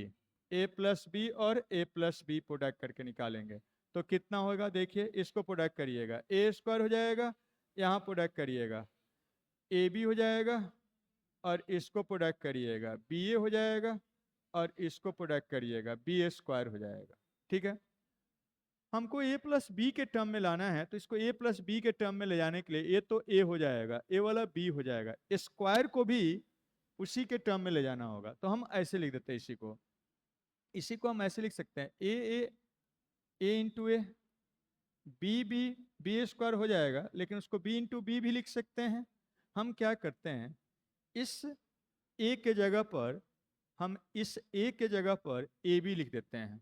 Speaker 1: ए प्लस बी और ए प्लस बी प्रोडक्ट करके निकालेंगे। तो कितना होगा देखिए, इसको प्रोडक्ट करिएगा, ए स्क्वायर हो जाएगा, यहाँ प्रोडक्ट करिएगा ए बी हो जाएगा और इसको प्रोडक्ट करिएगा बी ए हो जाएगा और इसको प्रोडक्ट करिएगा बी ए स्क्वायर हो जाएगा। ठीक है, हमको a प्लस बी के टर्म में लाना है, तो इसको a प्लस बी के टर्म में ले जाने के लिए ये तो a हो जाएगा, a वाला b हो जाएगा, स्क्वायर को भी उसी के टर्म में ले जाना होगा। तो हम ऐसे लिख देते हैं, इसी को हम ऐसे लिख सकते हैं, a into A, B square हो जाएगा, लेकिन उसको b इंटू बी भी लिख सकते हैं। हम क्या करते हैं, इस a के जगह पर हम इस a के जगह पर ए बी लिख देते हैं,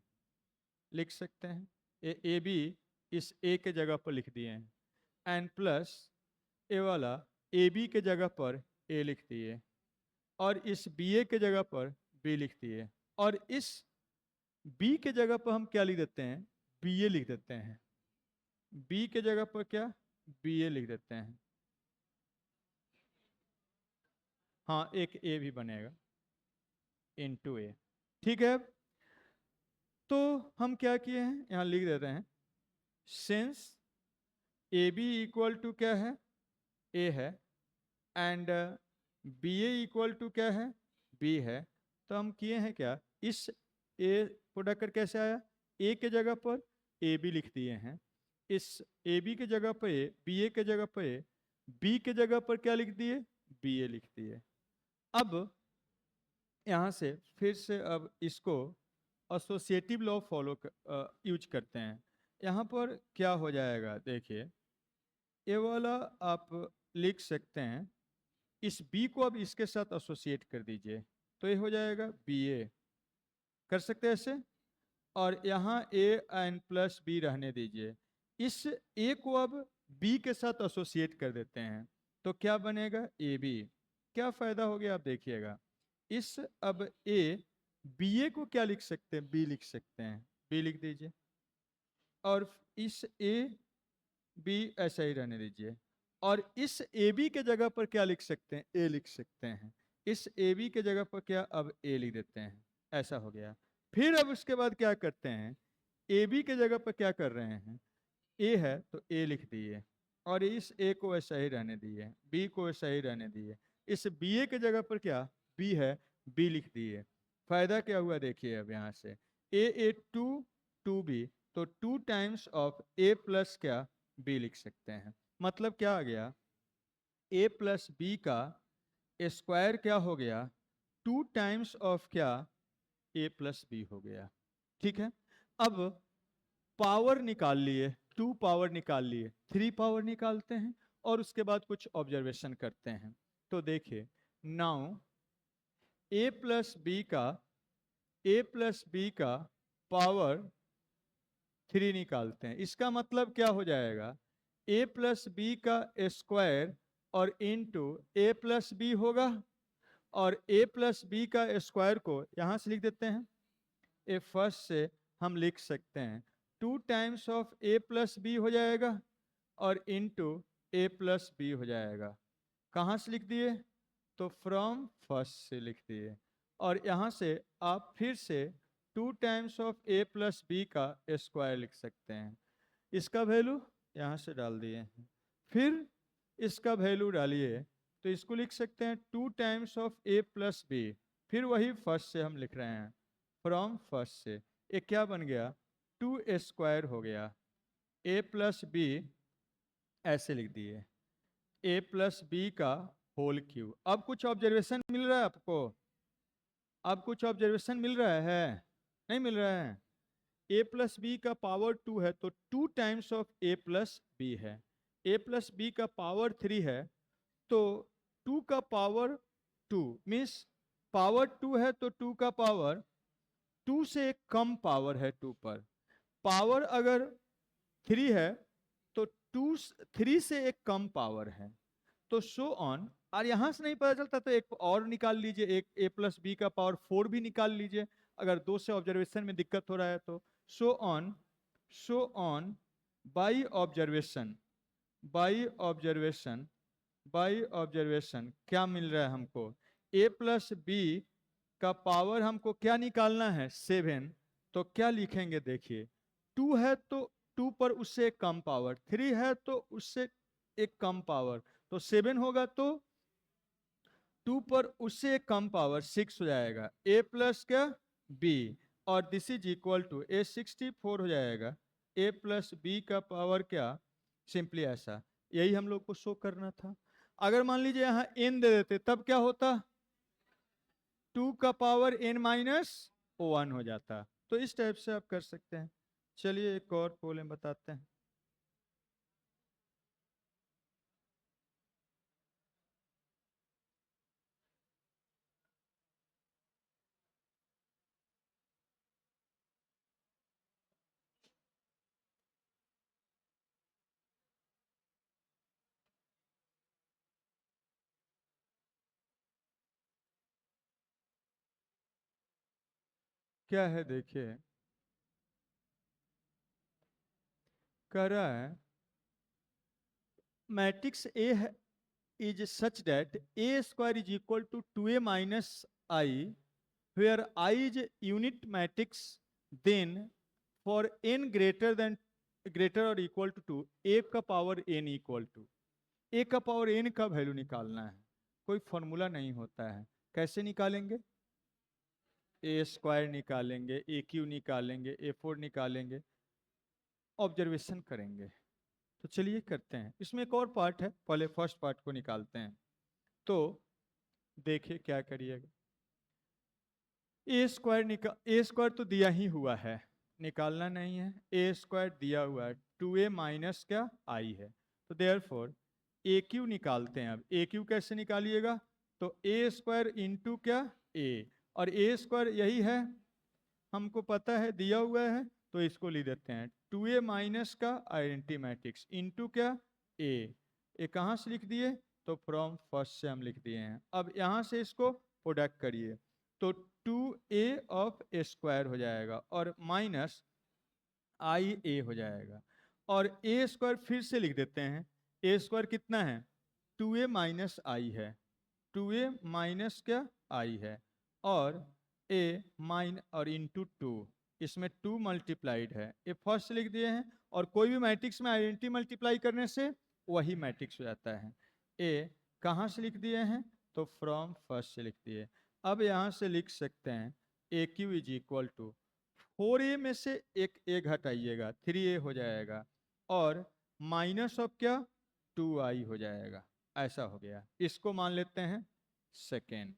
Speaker 1: लिख सकते हैं, ए बी इस ए के जगह पर लिख दिए हैं, एन प्लस ए वाला ए बी के जगह पर ए लिख दिए और इस बी ए के जगह पर बी लिख दिए, और इस बी के जगह पर हम क्या लिख देते हैं, बी ए लिख देते हैं, बी के जगह पर क्या, बी ए लिख देते हैं। हाँ, एक ए भी बनेगा इनटू ए। ठीक है, तो हम क्या किए हैं, यहाँ लिख देते हैं, since A B equal to क्या है, ए है, and B A equal to क्या है, बी है, तो हम किए हैं क्या, इस ए प्रोडक्ट कर कैसे आया, ए के जगह पर ए बी लिख दिए हैं, इस ए बी के जगह पर ए, बी ए के जगह पर ए, बी के जगह पर क्या लिख दिए, बी ए लिख दिए। अब यहाँ से फिर से अब इसको एसोसिएटिव लॉ फॉलो यूज करते हैं। यहाँ पर क्या हो जाएगा देखिए, ये वाला आप लिख सकते हैं, इस b को अब इसके साथ एसोसिएट कर दीजिए, तो ये हो जाएगा बी ए, कर सकते हैं ऐसे, और यहाँ a एन प्लस बी रहने दीजिए, इस a को अब b के साथ एसोसिएट कर देते हैं, तो क्या बनेगा, ए बी। क्या फायदा हो गया आप देखिएगा, इस अब a बी ए को क्या लिख सकते हैं, बी लिख सकते हैं, बी लिख दीजिए, और इस ए बी ऐसा ही रहने दीजिए, और इस ए बी के जगह पर क्या लिख सकते हैं, ए लिख सकते हैं, इस ए बी के जगह पर क्या अब ए लिख देते हैं, ऐसा हो गया। फिर अब उसके बाद क्या करते हैं, ए बी के जगह पर क्या कर रहे हैं, ए है तो ए लिख दिए और इस ए को वैसा ही रहने दिए, बी को वैसा ही रहने दिए। इस बी ए के जगह पर क्या बी है, बी लिख दिए। फायदा क्या हुआ देखिए अब यहाँ से, ए टू टू बी, तो 2 टाइम्स ऑफ ए प्लस क्या बी लिख सकते हैं। मतलब क्या आ गया, ए प्लस बी का स्क्वायर क्या हो गया, 2 टाइम्स ऑफ क्या ए प्लस बी हो गया। ठीक है, अब पावर निकाल लिए, 2 पावर निकाल लिए, 3 पावर निकालते हैं और उसके बाद कुछ ऑब्जर्वेशन करते हैं। तो देखिए नाउ ए प्लस बी का पावर 3 निकालते हैं। इसका मतलब क्या हो जाएगा, ए प्लस बी का स्क्वायर और इंटू ए प्लस बी होगा, और ए प्लस बी का स्क्वायर को यहां से लिख देते हैं, ए फर्स्ट से हम लिख सकते हैं 2 times of A plus B हो जाएगा और इंटू ए प्लस बी हो जाएगा। कहाँ से लिख दिए, तो फ्रॉम फर्स्ट से लिख दिए, और यहाँ से आप फिर से 2 times of A plus B का स्क्वायर लिख सकते हैं। इसका वैल्यू यहाँ से डाल दिए हैं, फिर इसका वैल्यू डालिए तो इसको लिख सकते हैं 2 times of A plus B, फिर वही फर्स्ट से हम लिख रहे हैं फ्रॉम फर्स्ट से। ये क्या बन गया, 2 स्क्वायर हो गया, ए प्लस बी ऐसे लिख दिए, ए प्लस बी का होल क्यूब। अब कुछ ऑब्जर्वेशन मिल रहा है आपको, अब कुछ ऑब्जर्वेशन मिल रहा है, नहीं मिल रहा है। ए प्लस बी का पावर 2 है तो 2 times of A plus b है, ए प्लस बी का पावर 3 है तो 2 का पावर 2 मीन्स पावर 2 है तो 2 का पावर 2 से एक कम पावर है 2 पर। पावर अगर 3 है तो 3 से एक कम पावर है, तो सो ऑन। और यहां से नहीं पता चलता तो एक और निकाल लीजिए, एक ए प्लस बी का पावर 4 भी निकाल लीजिए अगर 2 से ऑब्जर्वेशन में दिक्कत हो रहा है तो। So on by observation, by observation, by observation क्या मिल रहा है हमको, ए प्लस बी का पावर हमको क्या निकालना है 7, तो क्या लिखेंगे देखिए, 2 है तो 2 पर उससे एक कम पावर, 3 है तो उससे एक कम पावर, तो 7 होगा तो 2 पर उससे एक कम पावर 6 हो जाएगा, ए प्लस क्या बी, और दिस इज इक्वल टू ए 64 हो जाएगा, ए प्लस बी का पावर क्या, सिंपली ऐसा। यही हम लोग को शो करना था। अगर मान लीजिए यहाँ n दे देते तब क्या होता, 2 का पावर n माइनस 1 हो जाता। तो इस टाइप से आप कर सकते हैं। चलिए एक और प्रॉब्लम बताते हैं। क्या है देखिए, कह रहा है matrix A is such that a square is equal to 2a minus I, where I is unit matrix, then for n greater or equal to 2, a का power n equal to, a का power n का value निकालना है। कोई formula नहीं होता है, कैसे निकालेंगे, ए स्क्वायर निकालेंगे, ए क्यू निकालेंगे, ए 4 निकालेंगे, ऑब्जर्वेशन करेंगे। तो चलिए करते हैं। इसमें एक और पार्ट है, पहले फर्स्ट पार्ट को निकालते हैं। तो देखिए क्या करिएगा, ए स्क्वायर तो दिया ही हुआ है, निकालना नहीं है, ए स्क्वायर दिया हुआ है, 2a माइनस क्या आई है, तो देयरफॉर ए क्यू निकालते हैं। अब ए क्यू कैसे निकालिएगा, तो ए स्क्वायर इंटू क्या ए, और ए स्क्वायर यही है हमको पता है दिया हुआ है, तो इसको लिख देते हैं 2a माइनस का आइडेंटिटी मैट्रिक्स इंटू क्या ए कहाँ से लिख दिए, तो फ्रॉम फर्स्ट से हम लिख दिए हैं। अब यहाँ से इसको प्रोडक्ट करिए तो 2a ऑफ ए स्क्वायर हो जाएगा और माइनस आई ए हो जाएगा, और ए स्क्वायर फिर से लिख देते हैं, ए स्क्वायर कितना है 2a माइनस आई है, 2a माइनस क्या आई है, और ए माइन और इंटू 2, इसमें 2 मल्टीप्लाइड है, ये फर्स्ट लिख दिए हैं। और कोई भी मैट्रिक्स में आइडेंटिटी मल्टीप्लाई करने से वही मैट्रिक्स हो जाता है। ए कहाँ से लिख दिए हैं, तो फ्रॉम फर्स्ट से लिख दिए। अब यहाँ से लिख सकते हैं A cube is equal to 4a में से एक ए घटाइएगा 3a हो जाएगा, और माइनस ऑफ क्या 2i हो जाएगा। ऐसा हो गया, इसको मान लेते हैं सेकेंड।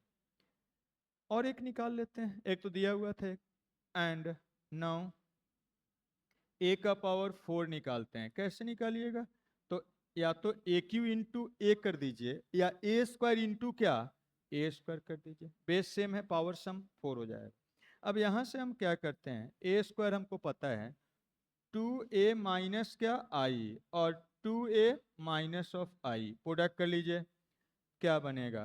Speaker 1: और एक निकाल लेते हैं, एक तो दिया हुआ था एंड नाउ ए का पावर 4 निकालते हैं। कैसे निकालिएगा, तो या तो ए क्यू इंटू ए कर दीजिए या ए स्क्वायर इंटू क्या ए स्क्वायर कर दीजिए, बेस सेम है, पावर सम 4 हो जाएगा। अब यहां से हम क्या करते हैं, ए स्क्वायर हमको पता है 2a माइनस क्या आई और 2a minus of I, product कर लीजिए, क्या बनेगा,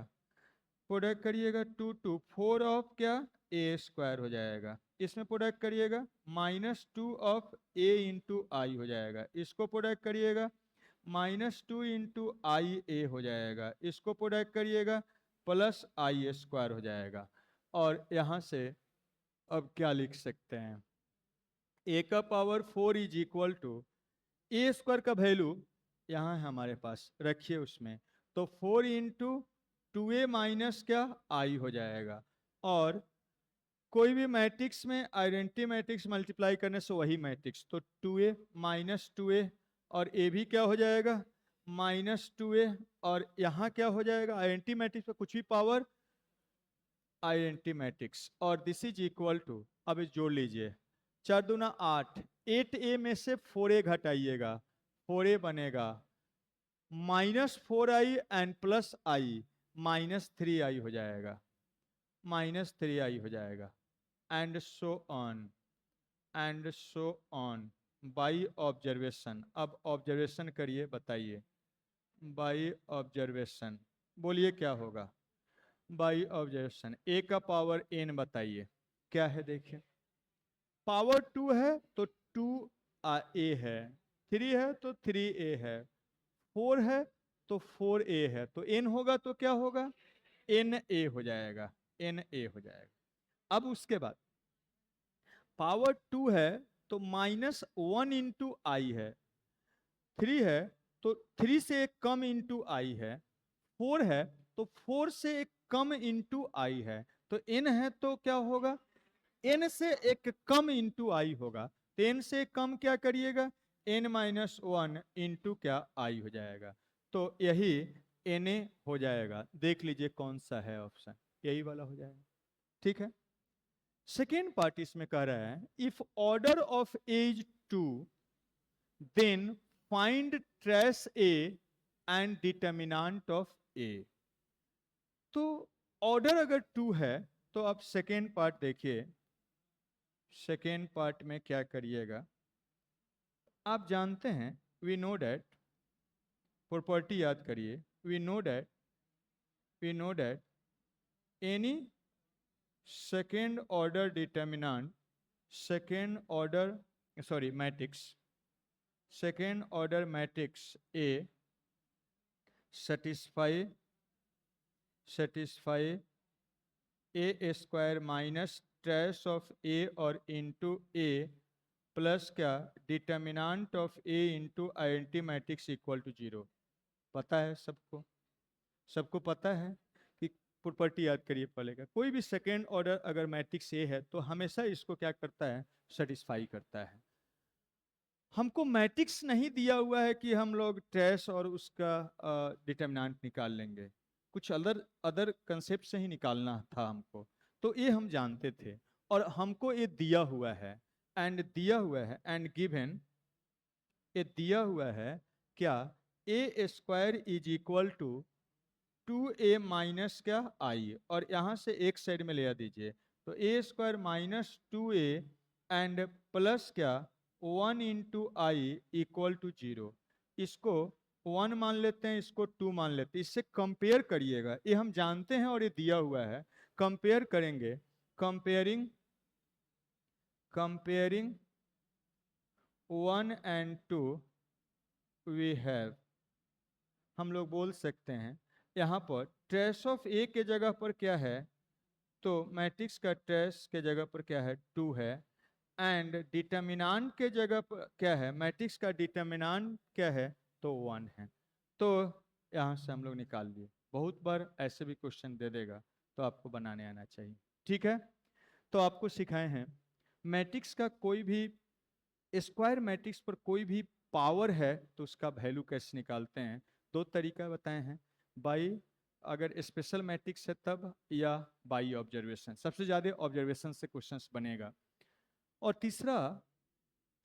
Speaker 1: प्रोडक्ट करिएगा 2 2 4 ऑफ क्या ए स्क्वायर हो जाएगा, इसमें प्रोडक्ट करिएगा -2 ऑफ ए इंटू आई हो जाएगा, इसको प्रोडक्ट करिएगा -2 इंटू आई ए हो जाएगा, इसको प्रोडक्ट करिएगा प्लस आई स्क्वायर हो जाएगा। और यहाँ से अब क्या लिख सकते हैं, ए का power 4 is equal to a square का वैल्यू यहाँ है हमारे पास, रखिए उसमें, तो 4 इंटू 2a माइनस क्या आई हो जाएगा। और कोई भी मैट्रिक्स में आइडेंटिटी मैट्रिक्स मल्टीप्लाई करने से वही मैट्रिक्स, तो 2a माइनस 2a और a भी क्या हो जाएगा -2a, और यहाँ क्या हो जाएगा आइडेंटिटी मैट्रिक्स पे कुछ भी पावर आइडेंटिटी मैट्रिक्स, और दिस इज इक्वल टू, अब जोड़ लीजिए 4 दूना 8, 8a में से 4a घटाइएगा 4a बनेगा -4i and plus I -3i हो जाएगा, -3i हो जाएगा, and so on by observation. अब ऑब्जर्वेशन करिए, बताइए बाई ऑब्जर्वेशन, बोलिए क्या होगा बाई ऑब्जर्वेशन। ए का पावर n बताइए क्या है, देखिए पावर 2 है तो 2a है, 3 है तो 3a है, 4 है तो 4a है, तो n होगा तो क्या होगा na हो जाएगा, na हो जाएगा। अब उसके बाद पावर 2 है तो -1 इंटू आई है, 3 है तो 3 से एक कम इंटू आई है, 4 है तो 4 से एक कम इंटू आई है, तो n है तो क्या होगा n से एक कम इंटू आई होगा, तो n से कम क्या करिएगा n-1 इंटू क्या आई हो जाएगा, तो यही na हो जाएगा। देख लीजिए कौन सा है ऑप्शन, यही वाला हो जाएगा, ठीक है। सेकेंड पार्ट इसमें कह रहा है if order of A is 2 then find trace A and determinant of A. तो ऑर्डर अगर 2 है तो आप सेकेंड पार्ट देखिए, सेकेंड पार्ट में क्या करिएगा, आप जानते हैं वी नो डैट, प्रॉपर्टी याद करिए, we know that any second order determinant, second order sorry matrix, second order matrix A satisfy A square minus trace of A और इंटू ए प्लस क्या determinant of A into identity matrix equal to 0। पता है सबको, सबको पता है कि property याद करिए पहले का, कोई भी सेकेंड ऑर्डर अगर मैट्रिक्स ए है तो हमेशा इसको क्या करता है सेटिस्फाई करता है। हमको मैट्रिक्स नहीं दिया हुआ है कि हम लोग ट्रेस और उसका डिटर्मिनेंट निकाल लेंगे, कुछ अदर कंसेप्ट से ही निकालना था हमको, तो ये हम जानते थे और हमको ये दिया हुआ है एंड गिवन, ये दिया हुआ है क्या A square is equal to 2a minus क्या आई, और यहाँ से एक साइड में ले आ दीजिए, तो ए स्क्वायर -2a एंड प्लस क्या 1 इंटू आई इक्वल टू 0। इसको 1 मान लेते हैं, इसको 2 मान लेते हैं, इससे कंपेयर करिएगा, ये हम जानते हैं और ये दिया हुआ है, कंपेयर करेंगे, कंपेयरिंग 1 एंड 2 वी हैव, हम लोग बोल सकते हैं यहाँ पर ट्रेस ऑफ ए के जगह पर क्या है, तो मैट्रिक्स का ट्रेस के जगह पर क्या है 2 है, एंड डिटर्मिनेंट के जगह पर क्या है, मैट्रिक्स का डिटर्मिनेंट क्या है, तो 1 है। तो यहाँ से हम लोग निकाल लिए। बहुत बार ऐसे भी क्वेश्चन दे देगा, तो आपको बनाने आना चाहिए। ठीक है, तो आपको सिखाए हैं मैट्रिक्स का कोई भी स्क्वायर मैट्रिक्स पर कोई भी पावर है तो उसका वैल्यू कैसे निकालते हैं। दो तरीका बताए हैं, बाई अगर स्पेशल मैट्रिक्स है तब, या बाई ऑब्जर्वेशन। सबसे ज़्यादा ऑब्जर्वेशन से क्वेश्चंस बनेगा। और तीसरा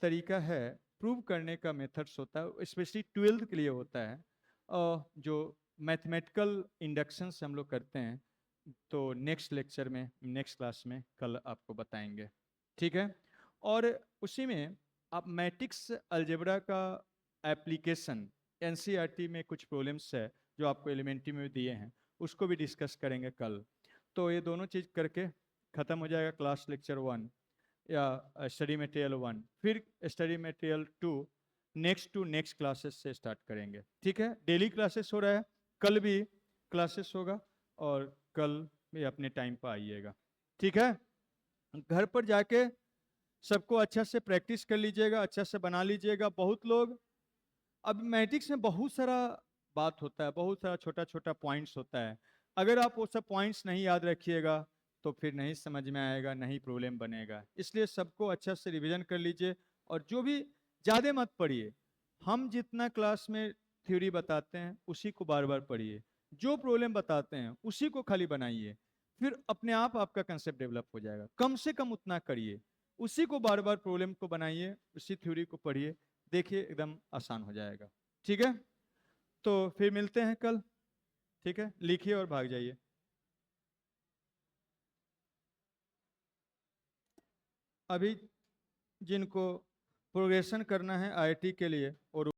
Speaker 1: तरीका है प्रूव करने का मेथड्स होता है, स्पेशली 12th के लिए होता है, जो मैथमेटिकल इंडक्शन से हम लोग करते हैं। तो नेक्स्ट लेक्चर में, नेक्स्ट क्लास में कल आपको बताएंगे। ठीक है, और उसी में आप मैट्रिक्स अलजेब्रा का एप्लीकेशन, एनसीईआरटी में कुछ प्रॉब्लम्स है जो आपको एलिमेंट्री में दिए हैं, उसको भी डिस्कस करेंगे कल। तो ये दोनों चीज़ करके ख़त्म हो जाएगा क्लास लेक्चर 1 या स्टडी मटेरियल 1। फिर स्टडी मटेरियल 2 नेक्स्ट क्लासेस से स्टार्ट करेंगे। ठीक है, डेली क्लासेस हो रहा है, कल भी क्लासेस होगा, और कल भी अपने टाइम पर आइएगा। ठीक है, घर पर जाके सबको अच्छा से प्रैक्टिस कर लीजिएगा, अच्छा से बना लीजिएगा। बहुत लोग, अब मैट्रिक्स में बहुत सारा बात होता है, बहुत सारा छोटा छोटा पॉइंट्स होता है। अगर आप वो सब पॉइंट्स नहीं याद रखिएगा तो फिर नहीं समझ में आएगा, नहीं प्रॉब्लम बनेगा। इसलिए सबको अच्छा से रिवीजन कर लीजिए, और जो भी ज़्यादा मत पढ़िए। हम जितना क्लास में थ्योरी बताते हैं उसी को बार बार पढ़िए, जो प्रॉब्लम बताते हैं उसी को खाली बनाइए, फिर अपने आप आपका कंसेप्ट डेवलप हो जाएगा। कम से कम उतना करिए, उसी को बार बार प्रॉब्लम को बनाइए, उसी थ्योरी को पढ़िए, देखिए एकदम आसान हो जाएगा। ठीक है, तो फिर मिलते हैं कल। ठीक है, लिखिए और भाग जाइए। अभी जिनको प्रोग्रेशन करना है आईआईटी के लिए, और